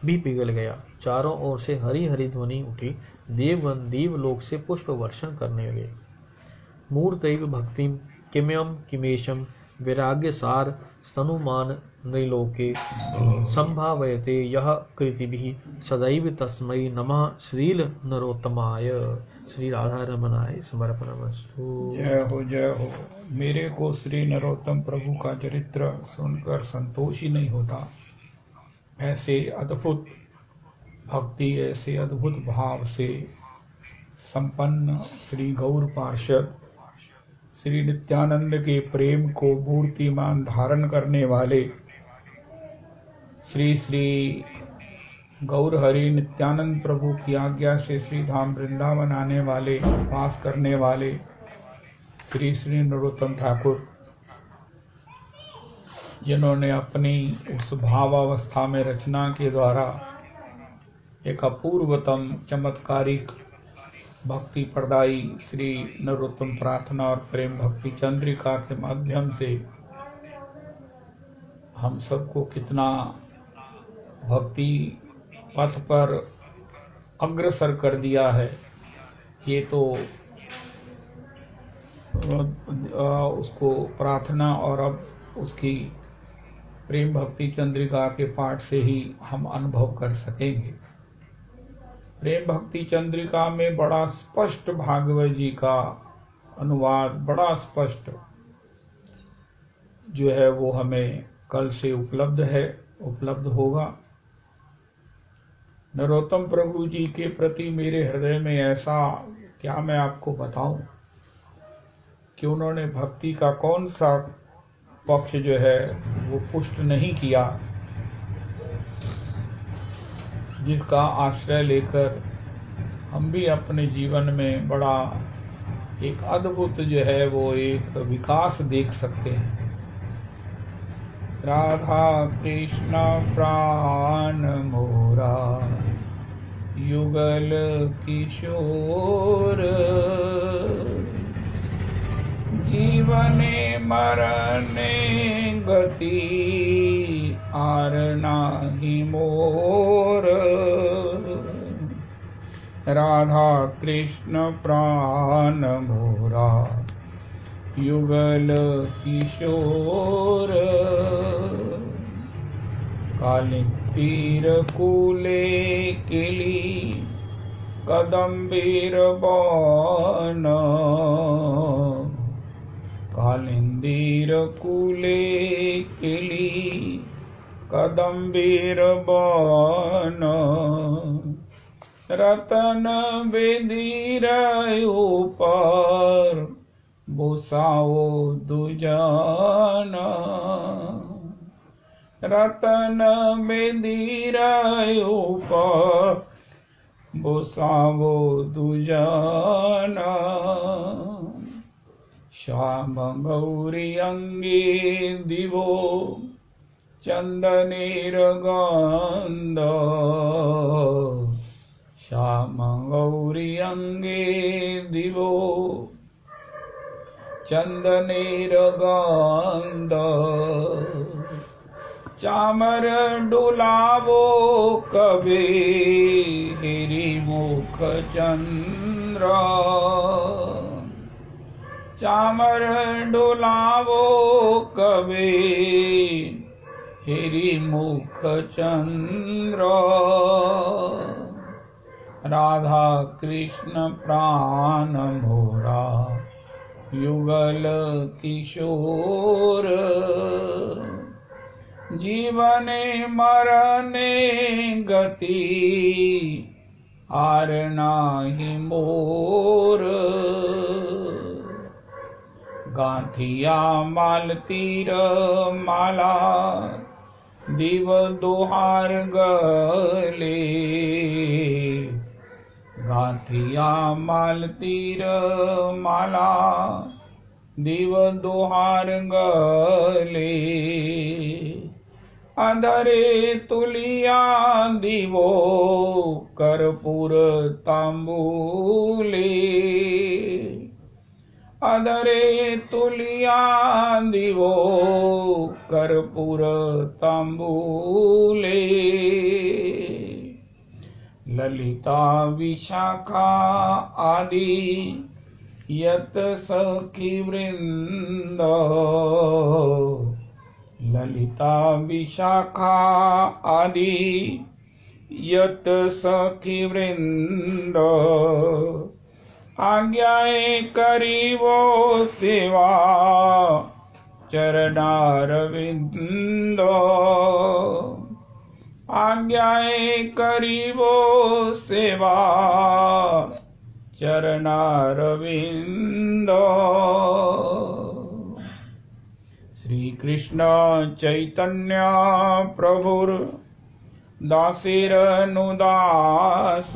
S2: भी पिघल गया। चारों ओर से हरी हरी ध्वनि उठी। देवगण देवलोक से पुष्प वर्षण करने लगे। मूर्तैव भक्तिम किम्यम किमेशम वैराग्य सार स्तनुमान नैलोके संभावयते यह कृतिभिः सदैव तस्मै नमः श्रील नरोत्तमाय। श्री राधा रमनाय समर्पणमस्तु।
S1: जय हो। मेरे को श्री नरोत्तम प्रभु का चरित्र सुनकर संतोष ही नहीं होता। ऐसे अद्भुत भक्ति, ऐसे अद्भुत भाव से संपन्न श्री गौर पार्षद श्री नित्यानंद के प्रेम को मूर्तिमान धारण करने वाले श्री श्री गौर हरि नित्यानंद प्रभु की आज्ञा से श्री धाम वृंदावन आने वाले, वास करने वाले श्री श्री नरोत्तम ठाकुर, जिन्होंने अपनी उस भावावस्था में रचना के द्वारा एक अपूर्वतम चमत्कारिक भक्ति प्रदायी श्री नरोत्तम प्रार्थना और प्रेम भक्ति चंद्रिका के माध्यम से हम सबको कितना भक्ति पथ पर अग्रसर कर दिया है, ये तो उसको प्रार्थना और अब उसकी प्रेम भक्ति चंद्रिका के पाठ से ही हम अनुभव कर सकेंगे। प्रेम भक्ति चंद्रिका में बड़ा स्पष्ट भागवत जी का अनुवाद, बड़ा स्पष्ट जो है वो हमें कल से उपलब्ध होगा। नरोत्तम प्रभु जी के प्रति मेरे हृदय में ऐसा क्या मैं आपको बताऊं कि उन्होंने भक्ति का कौन सा पक्ष जो है वो पुष्ट नहीं किया, जिसका आश्रय लेकर हम भी अपने जीवन में बड़ा एक अद्भुत जो है वो एक विकास देख सकते हैं। राधा कृष्ण प्राण मोरा युगल किशोर, जीवने मरने गति आर नाही मोर। राधा कृष्ण प्राण मोरा युगल किशोर, कालिक तीर कूले किली कदम्बीर बन, कालिंदीर कूले किली कदम्बीर बन, रतन बेदीर ऊपर बुसाओ दुजाना, रतन बेदीर ऊपर बुसाओ दुजाना, श्याम गौरी अंगे दिवो चंदनेर गंध, श्याम गौरी अंगे दिवो चंदनेर गंध, चामर डुलावो कबे हिरी मुख चंद्र, चामर डोलावो कवे हेरी मुख चंद्र। राधा कृष्ण प्राण मोरा युगल किशोर। जीवने मरने गति आर नाही मोर। गांठिया माल तीर माला दिव दोहार गले। गांठिया माल तीर माला दिव दोहार गले। अंधरे तुलिया दिवो कर्पूर तांबूले। अधरे तुलिया दिवो कर्पूर तांबूले। ललिता विशाखा आदि यत सखी वृंद। ललिता विशाखा आदि यत सखी वृंद। आज्ञाएं करीवो सेवा चरणारविंद। आज्ञाएं करीवो सेवा चरणारविंद। श्री कृष्ण चैतन्य प्रभुर दासीरनुदास।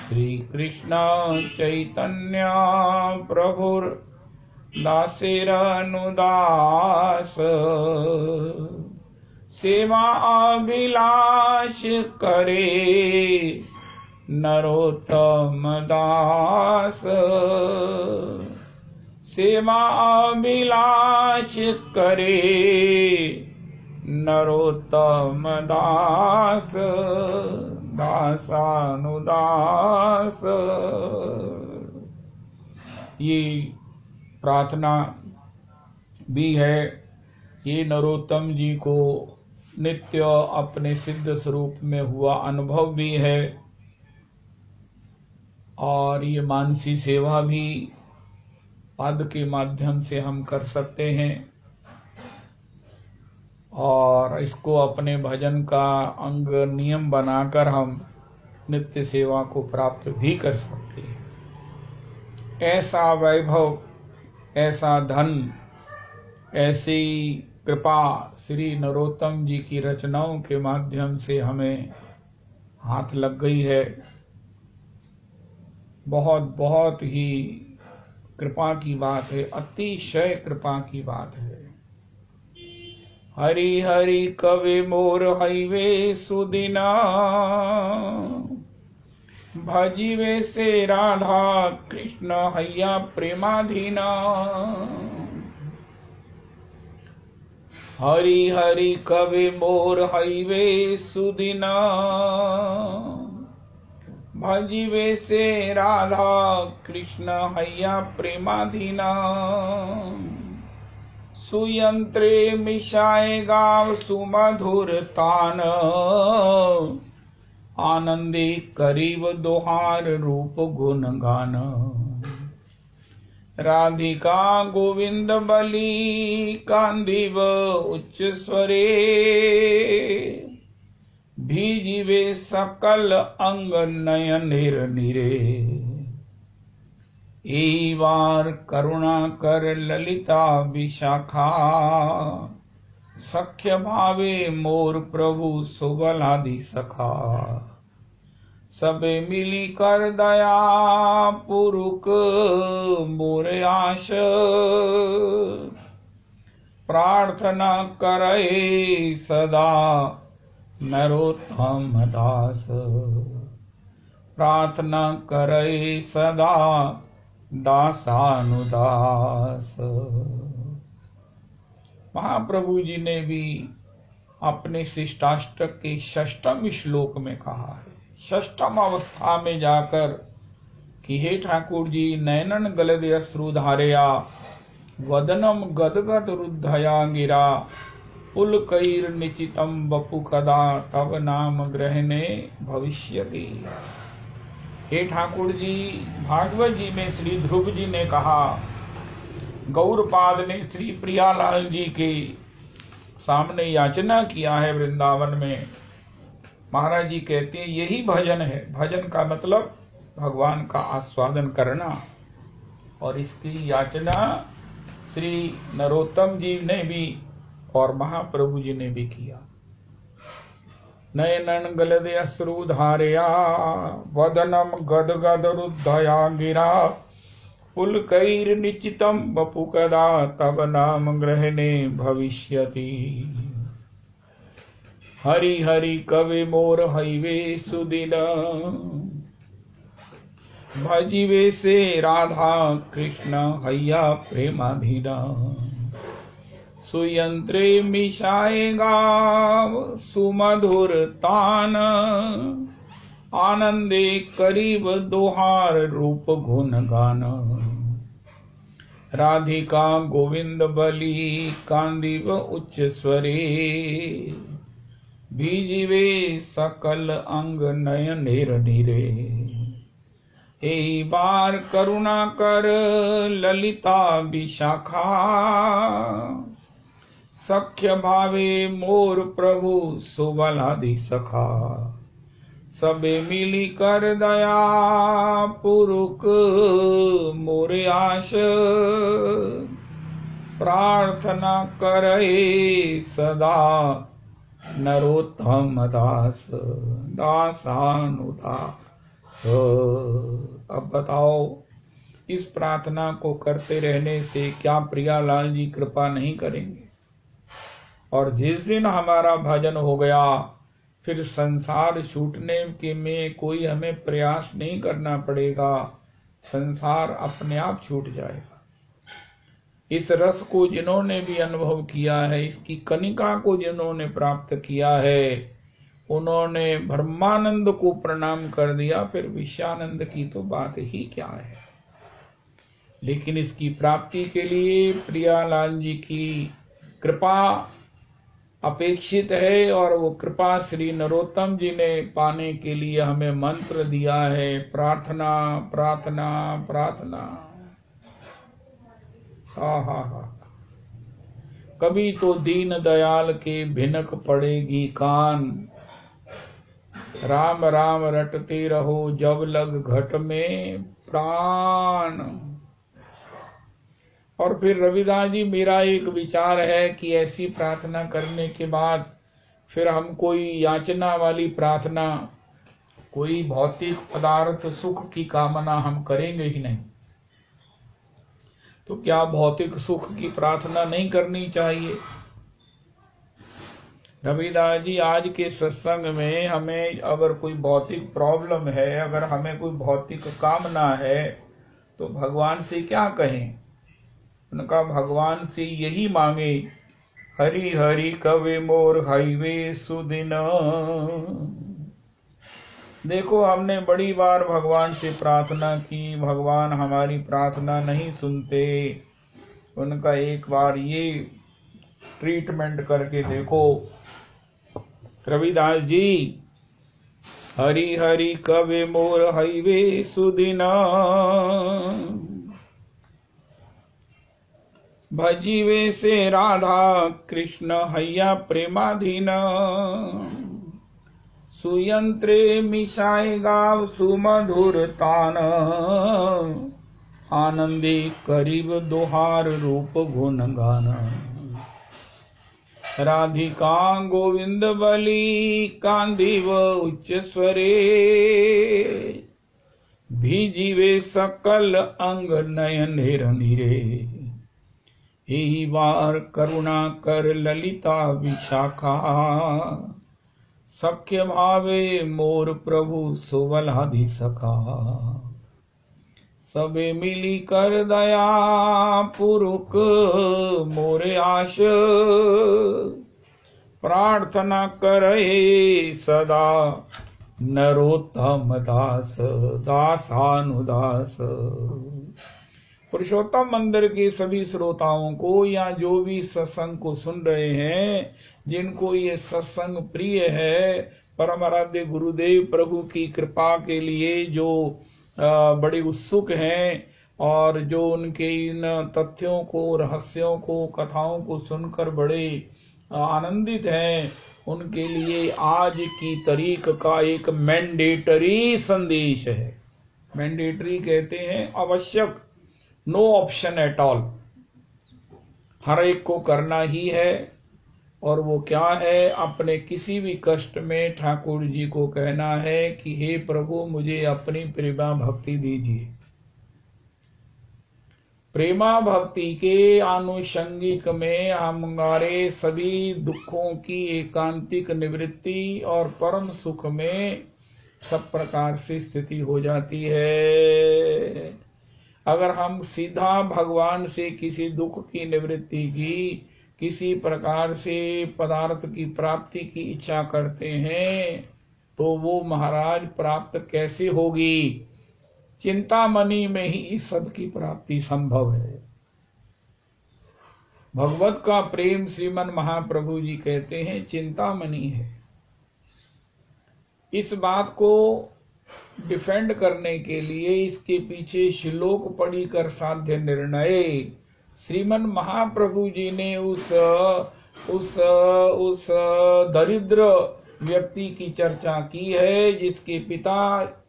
S1: श्री कृष्ण चैतन्य प्रभुर दासीरनुदास। सेवा अभिलाष करे नरोत्तम दास। सेवा अभिलाष करे नरोत्तम दास। दासानुदास। ये प्रार्थना भी है। ये नरोत्तम जी को नित्य अपने सिद्ध स्वरूप में हुआ अनुभव भी है और ये मानसी सेवा भी पद के माध्यम से हम कर सकते हैं और इसको अपने भजन का अंग नियम बनाकर हम नित्य सेवा को प्राप्त भी कर सकते हैं। ऐसा वैभव, ऐसा धन, ऐसी कृपा श्री नरोत्तम जी की रचनाओं के माध्यम से हमें हाथ लग गई है। बहुत बहुत ही कृपा की बात है, अतिशय कृपा की बात है। हरि हरि कवि मोर हईवे सुदिना। भजीवे से राधा कृष्ण हैया प्रेमाधीना। हरि हरि कवि मोर हईवे सुदिना। भजीवे से राधा कृष्ण हैया प्रेमाधीना। सुयंत्रे मिशाए गाव सुमधुर तान। आनंदी करीब दोहार रूप गुण गान। राधिका गोविंद बलि कांदीव उच्च स्वरे। भीजिवे सकल अंग नयन निरे। एक बार करुणा कर ललिता विशाखा। सख्य भावे मोर प्रभु सुबलादि सखा। सबे मिली कर दया पुरुक मोर आश। प्रार्थना करे सदा नरोत्तम दास। प्रार्थना करे सदा दासानुदास। महाप्रभु जी ने भी अपने शिष्टाष्टक के षष्ठम श्लोक में कहा है, षष्ठम अवस्था में जाकर कि हे ठाकुर जी, नैनन गलद अश्रु धारया, वदनम गदगद रुद्धया गिरा, पुलकैर निचितम बपु कदा, तब नाम ग्रहणे भविष्यति। हे ठाकुर जी, भागवत जी में श्री ध्रुव जी ने कहा, गौरपाद ने श्री प्रियालाल जी के सामने याचना किया है वृंदावन में। महाराज जी कहते हैं यही भजन है। भजन का मतलब भगवान का आस्वादन करना, और इसकी याचना श्री नरोत्तम जी ने भी और महाप्रभु जी ने भी किया। नयनन गलद अश्रु धारया, वदनम गदगद रुद्धया गिरा, पुलकैर निचितम बपु कदा, तब नाम ग्रहणे भविष्यति। हरि हरि कवि मोर हईवे सुदिन, भजिवे से राधा कृष्ण हैया प्रेमाधीना। सुयंत्रे मिशाएगा सुमधुर तान, आनंदे करीब दोहार रूप गुण गान। राधिका गोविंद बलि कांदीव उच्च स्वरे, भीजिवे सकल अंग नयनेर नीरे। एक बार करुणा कर ललिता विशाखा, सख्य भावे मोर प्रभु सुबलादि सखा। सबे मिली कर दया पुरुक मोरे आश, प्रार्थना करे सदा नरोत्तम दास, दासानुदास। अब बताओ, इस प्रार्थना को करते रहने से क्या प्रियालाल जी कृपा नहीं करेंगे? और जिस दिन हमारा भजन हो गया, फिर संसार छूटने के में कोई हमें प्रयास नहीं करना पड़ेगा, संसार अपने आप छूट जाएगा। इस रस को जिन्होंने भी अनुभव किया है, इसकी कनिका को जिन्होंने प्राप्त किया है, उन्होंने ब्रह्मानंद को प्रणाम कर दिया, फिर विषयानंद की तो बात ही क्या है। लेकिन इसकी प्राप्ति के लिए प्रियालाल जी की कृपा अपेक्षित है, और वो कृपा श्री नरोत्तम जी ने पाने के लिए हमें मंत्र दिया है, प्रार्थना प्रार्थना प्रार्थना। हा। कभी तो दीन दयाल के भिनक पड़ेगी कान, राम राम रटते रहो जब लग घट में प्राण। और फिर रविदास जी, मेरा एक विचार है कि ऐसी प्रार्थना करने के बाद फिर हम कोई याचना वाली प्रार्थना, कोई भौतिक पदार्थ सुख की कामना हम करेंगे ही नहीं। तो क्या भौतिक सुख की प्रार्थना नहीं करनी चाहिए? रविदास जी, आज के सत्संग में हमें अगर कोई भौतिक प्रॉब्लम है, अगर हमें कोई भौतिक कामना है, तो भगवान से क्या कहें? उनका भगवान से यही मांगे, हरि हरि कवे मोर हाईवे सुदिन। देखो, हमने बड़ी बार भगवान से प्रार्थना की, भगवान हमारी प्रार्थना नहीं सुनते। उनका एक बार ये ट्रीटमेंट करके देखो। रविदास जी, हरि हरि कवे मोर हाईवे सुदिन, भजीवे से राधा कृष्ण हैया प्रेमाधीन। सुयंत्रे मिशाएगा सुमधुर तान, आनंदे करीब दोहार रूप गुण गान। राधिका गोविंद बलि कांदीव उच्च स्वरे, भीजीवे सकल अंग नयनेर नीरे। ही बार करुणा कर ललिता विशाखा, सख्य भावे मोर प्रभु सुबलादि सखा। सबे मिली कर दया पुरुक मोरे आश, प्रार्थना करे सदा नरोत्तम दास दासानुदास। पुरुषोत्तम मंदिर के सभी श्रोताओं को या जो भी सत्संग को सुन रहे हैं, जिनको ये सत्संग प्रिय है, परम आराध्य गुरुदेव प्रभु की कृपा के लिए जो बड़े उत्सुक हैं और जो उनके इन तथ्यों को, रहस्यों को, कथाओं को सुनकर बड़े आनंदित हैं, उनके लिए आज की तारीख का एक मैंडेटरी संदेश है। मैंडेटरी कहते हैं आवश्यक, नो ऑप्शन एट ऑल, हर एक को करना ही है। और वो क्या है? अपने किसी भी कष्ट में ठाकुर जी को कहना है कि हे प्रभु मुझे अपनी प्रेमा भक्ति दीजिए। प्रेमा भक्ति के आनुषंगिक में हमारे सभी दुखों की एकांतिक निवृत्ति और परम सुख में सब प्रकार से स्थिति हो जाती है। अगर हम सीधा भगवान से किसी दुख की निवृत्ति की, किसी प्रकार से पदार्थ की प्राप्ति की इच्छा करते हैं, तो वो महाराज प्राप्त कैसे होगी? चिंतामणि में ही इस सब की प्राप्ति संभव है। भगवत का प्रेम श्रीमन महाप्रभु जी कहते हैं चिंतामणि है। इस बात को डिफेंड करने के लिए इसके पीछे श्लोक पढ़ी कर साध्य निर्णय श्रीमन महाप्रभु जी ने उस दरिद्र व्यक्ति की चर्चा की है, जिसके पिता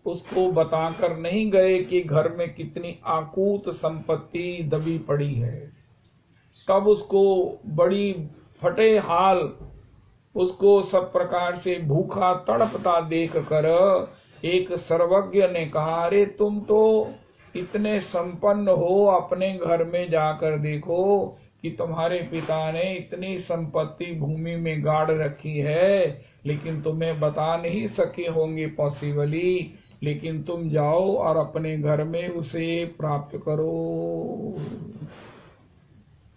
S1: उसको बताकर नहीं गए कि घर में कितनी आकूत संपत्ति दबी पड़ी है। तब उसको बड़ी फटे हाल, उसको सब प्रकार से भूखा तड़पता देख कर एक सर्वज्ञ ने कहा, अरे तुम तो इतने संपन्न हो, अपने घर में जाकर देखो कि तुम्हारे पिता ने इतनी संपत्ति भूमि में गाड़ रखी है, लेकिन तुम्हें बता नहीं सके होंगे पॉसिबली, लेकिन तुम जाओ और अपने घर में उसे प्राप्त करो।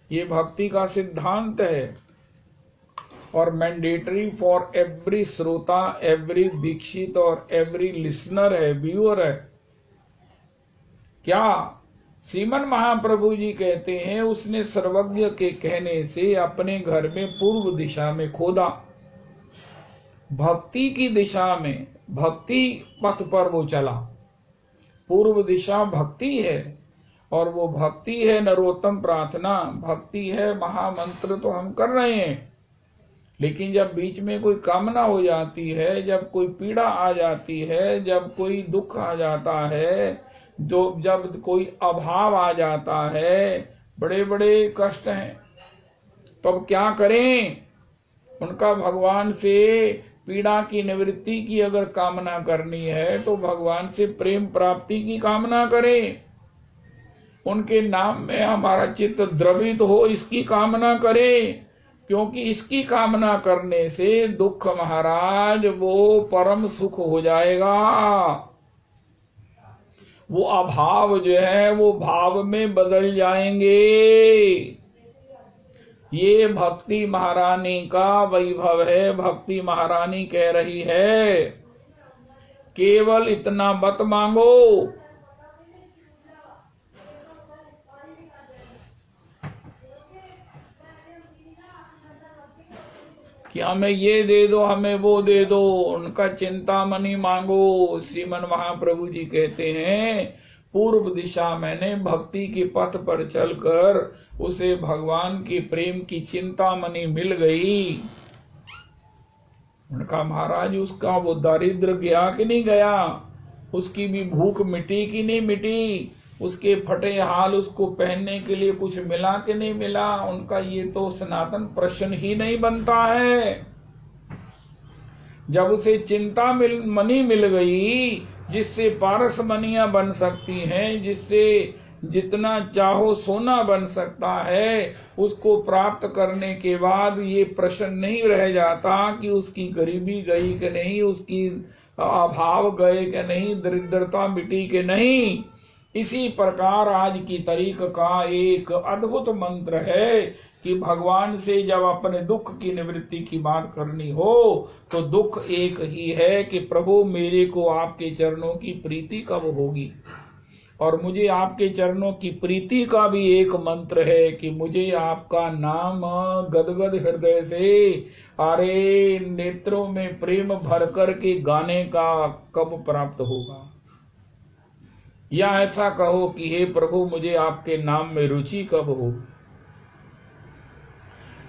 S1: ये भक्ति का सिद्धांत है और मैंडेटरी फॉर एवरी श्रोता, एवरी दीक्षित और एवरी लिसनर है, व्यूअर है। क्या श्रीमन महाप्रभु जी कहते हैं, उसने सर्वज्ञ के कहने से अपने घर में पूर्व दिशा में खोदा, भक्ति की दिशा में, भक्ति पथ पर वो चला। पूर्व दिशा भक्ति है और वो भक्ति है नरोत्तम प्रार्थना, भक्ति है महामंत्र तो हम कर रहे हैं। लेकिन जब बीच में कोई कामना हो जाती है, जब कोई पीड़ा आ जाती है, जब कोई दुख आ जाता है, जब कोई अभाव आ जाता है, बड़े बड़े कष्ट हैं, तब क्या करें? उनका भगवान से पीड़ा की निवृत्ति की अगर कामना करनी है तो भगवान से प्रेम प्राप्ति की कामना करें, उनके नाम में हमारा चित्त द्रवित हो इसकी कामना करें, क्योंकि इसकी कामना करने से दुख महाराज वो परम सुख हो जाएगा। वो अभाव जो है वो भाव में बदल जाएंगे। ये भक्ति महारानी का वैभव है। भक्ति महारानी कह रही है, केवल इतना मत मांगो कि हमें ये दे दो, हमें वो दे दो, उनका चिंतामणि मांगो। श्रीमन महाप्रभु जी कहते हैं, पूर्व दिशा मैंने भक्ति के पथ पर चलकर उसे भगवान के प्रेम की चिंतामणि मिल गई। उनका महाराज उसका वो दारिद्र गया कि नहीं गया, उसकी भी भूख मिटी कि नहीं मिटी, उसके फटे हाल उसको पहनने के लिए कुछ मिला कि नहीं मिला, उनका ये तो सनातन प्रश्न ही नहीं बनता है। जब उसे चिंतामणि मिल गई, जिससे पारसमणियां बन सकती हैं, जिससे जितना चाहो सोना बन सकता है, उसको प्राप्त करने के बाद ये प्रश्न नहीं रह जाता कि उसकी गरीबी गई कि नहीं, उसकी अभाव गए कि नहीं, दरिद्रता मिटी कि नहीं। इसी प्रकार आज की तारीख का एक अद्भुत मंत्र है कि भगवान से जब अपने दुख की निवृत्ति की बात करनी हो तो दुख एक ही है कि प्रभु मेरे को आपके चरणों की प्रीति कब होगी। और मुझे आपके चरणों की प्रीति का भी एक मंत्र है कि मुझे आपका नाम गदगद हृदय से अरे नेत्रों में प्रेम भर कर के गाने का कब प्राप्त होगा। या ऐसा कहो कि हे प्रभु मुझे आपके नाम में रुचि कब हो।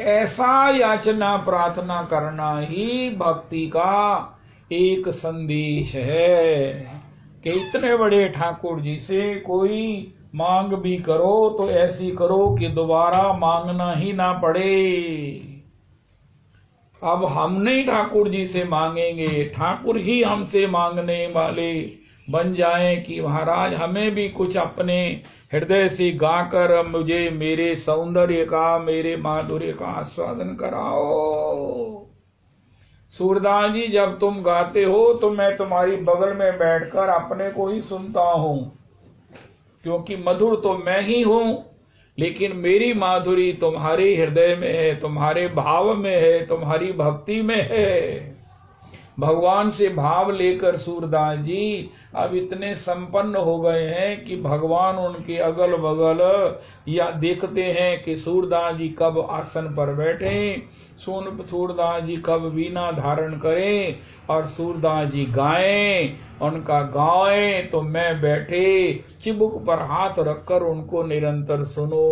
S1: ऐसा याचना प्रार्थना करना ही भक्ति का एक संदेश है कि इतने बड़े ठाकुर जी से कोई मांग भी करो तो ऐसी करो कि दोबारा मांगना ही ना पड़े। अब हम नहीं ठाकुर जी से मांगेंगे, ठाकुर ही हमसे मांगने वाले बन जाएं कि महाराज हमें भी कुछ अपने हृदय से गाकर मुझे मेरे सौंदर्य का मेरे माधुर्य का आस्वादन कराओ। सूरदास जी जब तुम गाते हो तो मैं तुम्हारी बगल में बैठकर अपने को ही सुनता हूं, क्योंकि मधुर तो मैं ही हूं, लेकिन मेरी माधुरी तुम्हारे हृदय में है, तुम्हारे भाव में है, तुम्हारी भक्ति में है। भगवान से भाव लेकर सूरदास जी अब इतने संपन्न हो गए हैं कि भगवान उनके अगल बगल या देखते हैं कि सूरदास जी कब आसन पर बैठे, सूरदास जी कब वीणा धारण करें और सूरदास जी गाएं, उनका गाएं तो मैं बैठे चिबुक पर हाथ रखकर उनको निरंतर सुनो।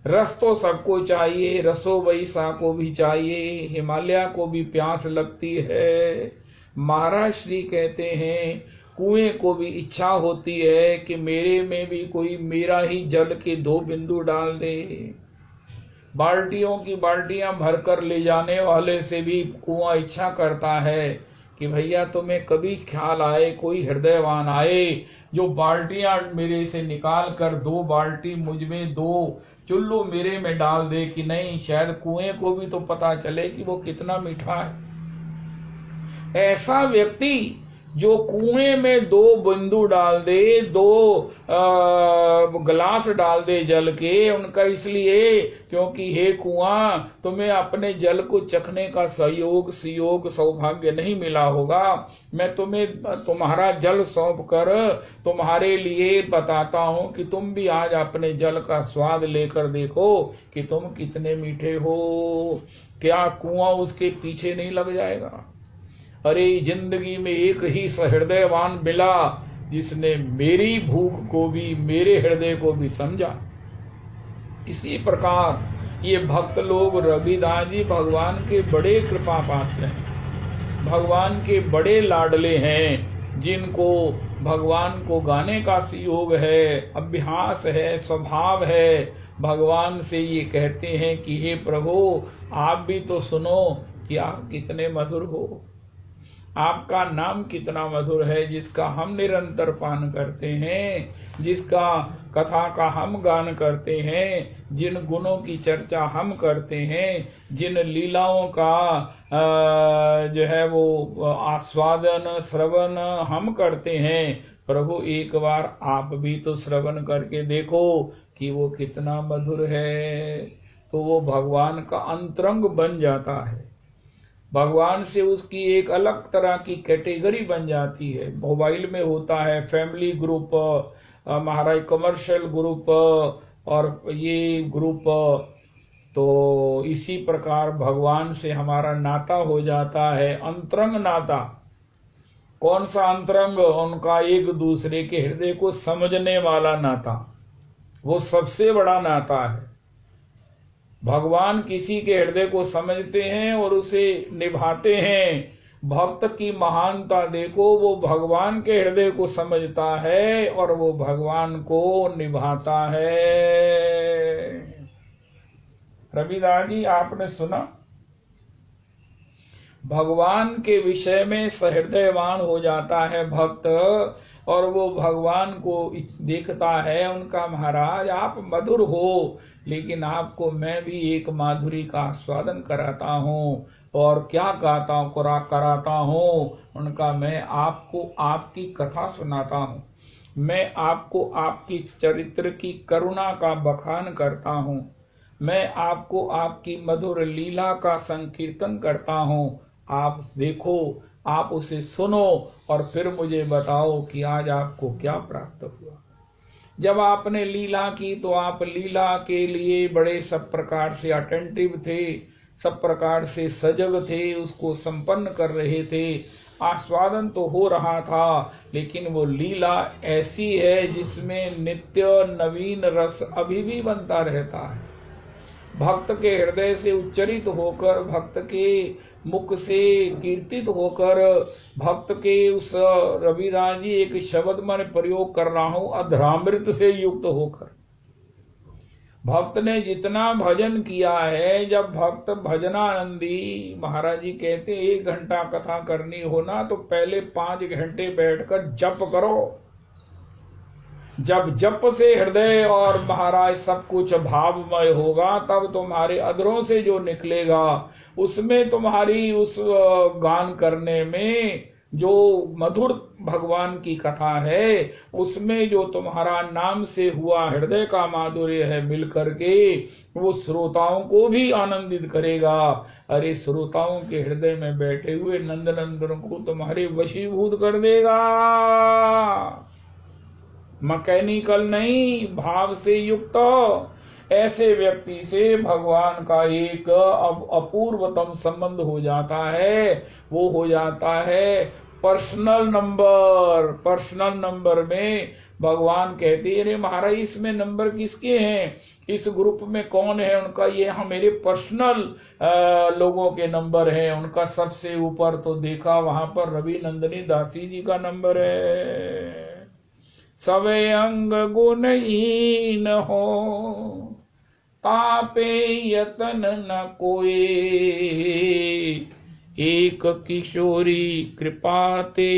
S1: रस तो सबको चाहिए, रसो वैसा को भी चाहिए, हिमालय को भी प्यास लगती है। महाराज श्री कहते हैं कुएं को भी इच्छा होती है कि मेरे में भी कोई मेरा ही जल के 2 बिंदु डाल दे। बाल्टियों की बाल्टियां भरकर ले जाने वाले से भी कुआं इच्छा करता है कि भैया तुम्हें कभी ख्याल आए, कोई हृदयवान आए जो बाल्टियां मेरे से निकाल कर 2 बाल्टी मुझ में 2 चुल्लू मेरे में डाल दे कि नहीं, शायद कुएं को भी तो पता चले कि वो कितना मीठा है। ऐसा व्यक्ति जो कुएं में 2 बिंदु डाल दे, 2 गिलास डाल दे जल के, उनका इसलिए क्योंकि हे कुआं तुम्हें अपने जल को चखने का सुयोग सौभाग्य नहीं मिला होगा। मैं तुम्हें तुम्हारा जल सौंप कर तुम्हारे लिए बताता हूँ कि तुम भी आज अपने जल का स्वाद लेकर देखो कि तुम कितने मीठे हो। क्या कुआं उसके पीछे नहीं लग जाएगा? अरे जिंदगी में एक ही सहृदयवान मिला जिसने मेरी भूख को भी मेरे हृदय को भी समझा। इसी प्रकार ये भक्त लोग रविदास जी भगवान के बड़े कृपा पात्र हैं, भगवान के बड़े लाडले हैं, जिनको भगवान को गाने का संयोग है, अभ्यास है, स्वभाव है। भगवान से ये कहते हैं कि हे प्रभु आप भी तो सुनो कि आप कितने मधुर हो, आपका नाम कितना मधुर है, जिसका हम निरंतर पान करते हैं, जिसका कथा का हम गान करते हैं, जिन गुणों की चर्चा हम करते हैं, जिन लीलाओं का जो है वो आस्वादन श्रवण हम करते हैं। प्रभु एक बार आप भी तो श्रवण करके देखो कि वो कितना मधुर है। तो वो भगवान का अंतरंग बन जाता है, भगवान से उसकी एक अलग तरह की कैटेगरी बन जाती है। मोबाइल में होता है फैमिली ग्रुप, महाराज कमर्शियल ग्रुप और ये ग्रुप, तो इसी प्रकार भगवान से हमारा नाता हो जाता है अंतरंग नाता। कौन सा अंतरंग? उनका एक दूसरे के हृदय को समझने वाला नाता, वो सबसे बड़ा नाता है। भगवान किसी के हृदय को समझते हैं और उसे निभाते हैं। भक्त की महानता देखो, वो भगवान के हृदय को समझता है और वो भगवान को निभाता है। रविदास जी आपने सुना, भगवान के विषय में सहृदयवान हो जाता है भक्त और वो भगवान को देखता है। उनका महाराज आप मधुर हो, लेकिन आपको मैं भी एक माधुरी का आस्वादन कराता हूँ और क्या कराता हूँ, उनका मैं आपको आपकी कथा सुनाता हूँ। मैं आपको आपकी चरित्र की करुणा का बखान करता हूँ। मैं आपको आपकी मधुर लीला का संकीर्तन करता हूँ। आप देखो, आप उसे सुनो और फिर मुझे बताओ कि आज आपको क्या प्राप्त हुआ। जब आपने लीला की तो आप लीला के लिए बड़े सब प्रकार से अटेंटिव थे, सब प्रकार से सजग थे, उसको संपन्न कर रहे थे। आस्वादन तो हो रहा था, लेकिन वो लीला ऐसी है जिसमें नित्य नवीन रस अभी भी बनता रहता है। भक्त के हृदय से उच्चरित होकर, भक्त के मुख से कीर्तित होकर, भक्त के उस रविदास जी एक शब्द मैंने प्रयोग कर रहा हूं, अधरामृत से युक्त होकर भक्त ने जितना भजन किया है। जब भक्त भजनानंदी महाराज जी कहते 1 घंटा कथा करनी हो ना तो पहले 5 घंटे बैठकर जप करो। जब जप से हृदय और महाराज सब कुछ भावमय होगा, तब तुम्हारे अधरों से जो निकलेगा उसमें तुम्हारी उस गान करने में जो मधुर भगवान की कथा है, उसमें जो तुम्हारा नाम से हुआ हृदय का माधुर्य है, मिल करके वो श्रोताओं को भी आनंदित करेगा। अरे श्रोताओं के हृदय में बैठे हुए नंदनंदन को तुम्हारे वशीभूत कर देगा। मैकेनिकल नहीं, भाव से युक्त ऐसे व्यक्ति से भगवान का एक अपूर्वतम संबंध हो जाता है। वो हो जाता है पर्सनल नंबर। पर्सनल नंबर में भगवान कहते हैं, अरे महाराज इसमें नंबर किसके हैं, इस ग्रुप में कौन है उनका, ये मेरे पर्सनल लोगों के नंबर हैं। उनका सबसे ऊपर तो देखा वहां पर रवि नंदिनी दासी जी का नंबर है। सवे अंग गुणहीन हो, तापे यतन न कोई, एक किशोरी कृपाते,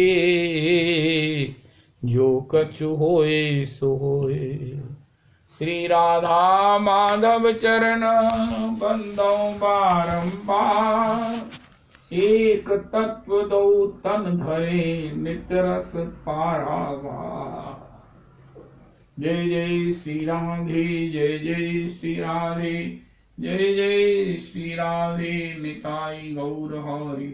S1: जो कछु होए सो होए। श्री राधा माधव चरण बंदो बारंबार, एक तत्व दो तन धरे, नित्य रस पारावार। जय जय श्री राधे, जय जय श्री राधे, जय जय श्री राधे। निताई गौर हरि।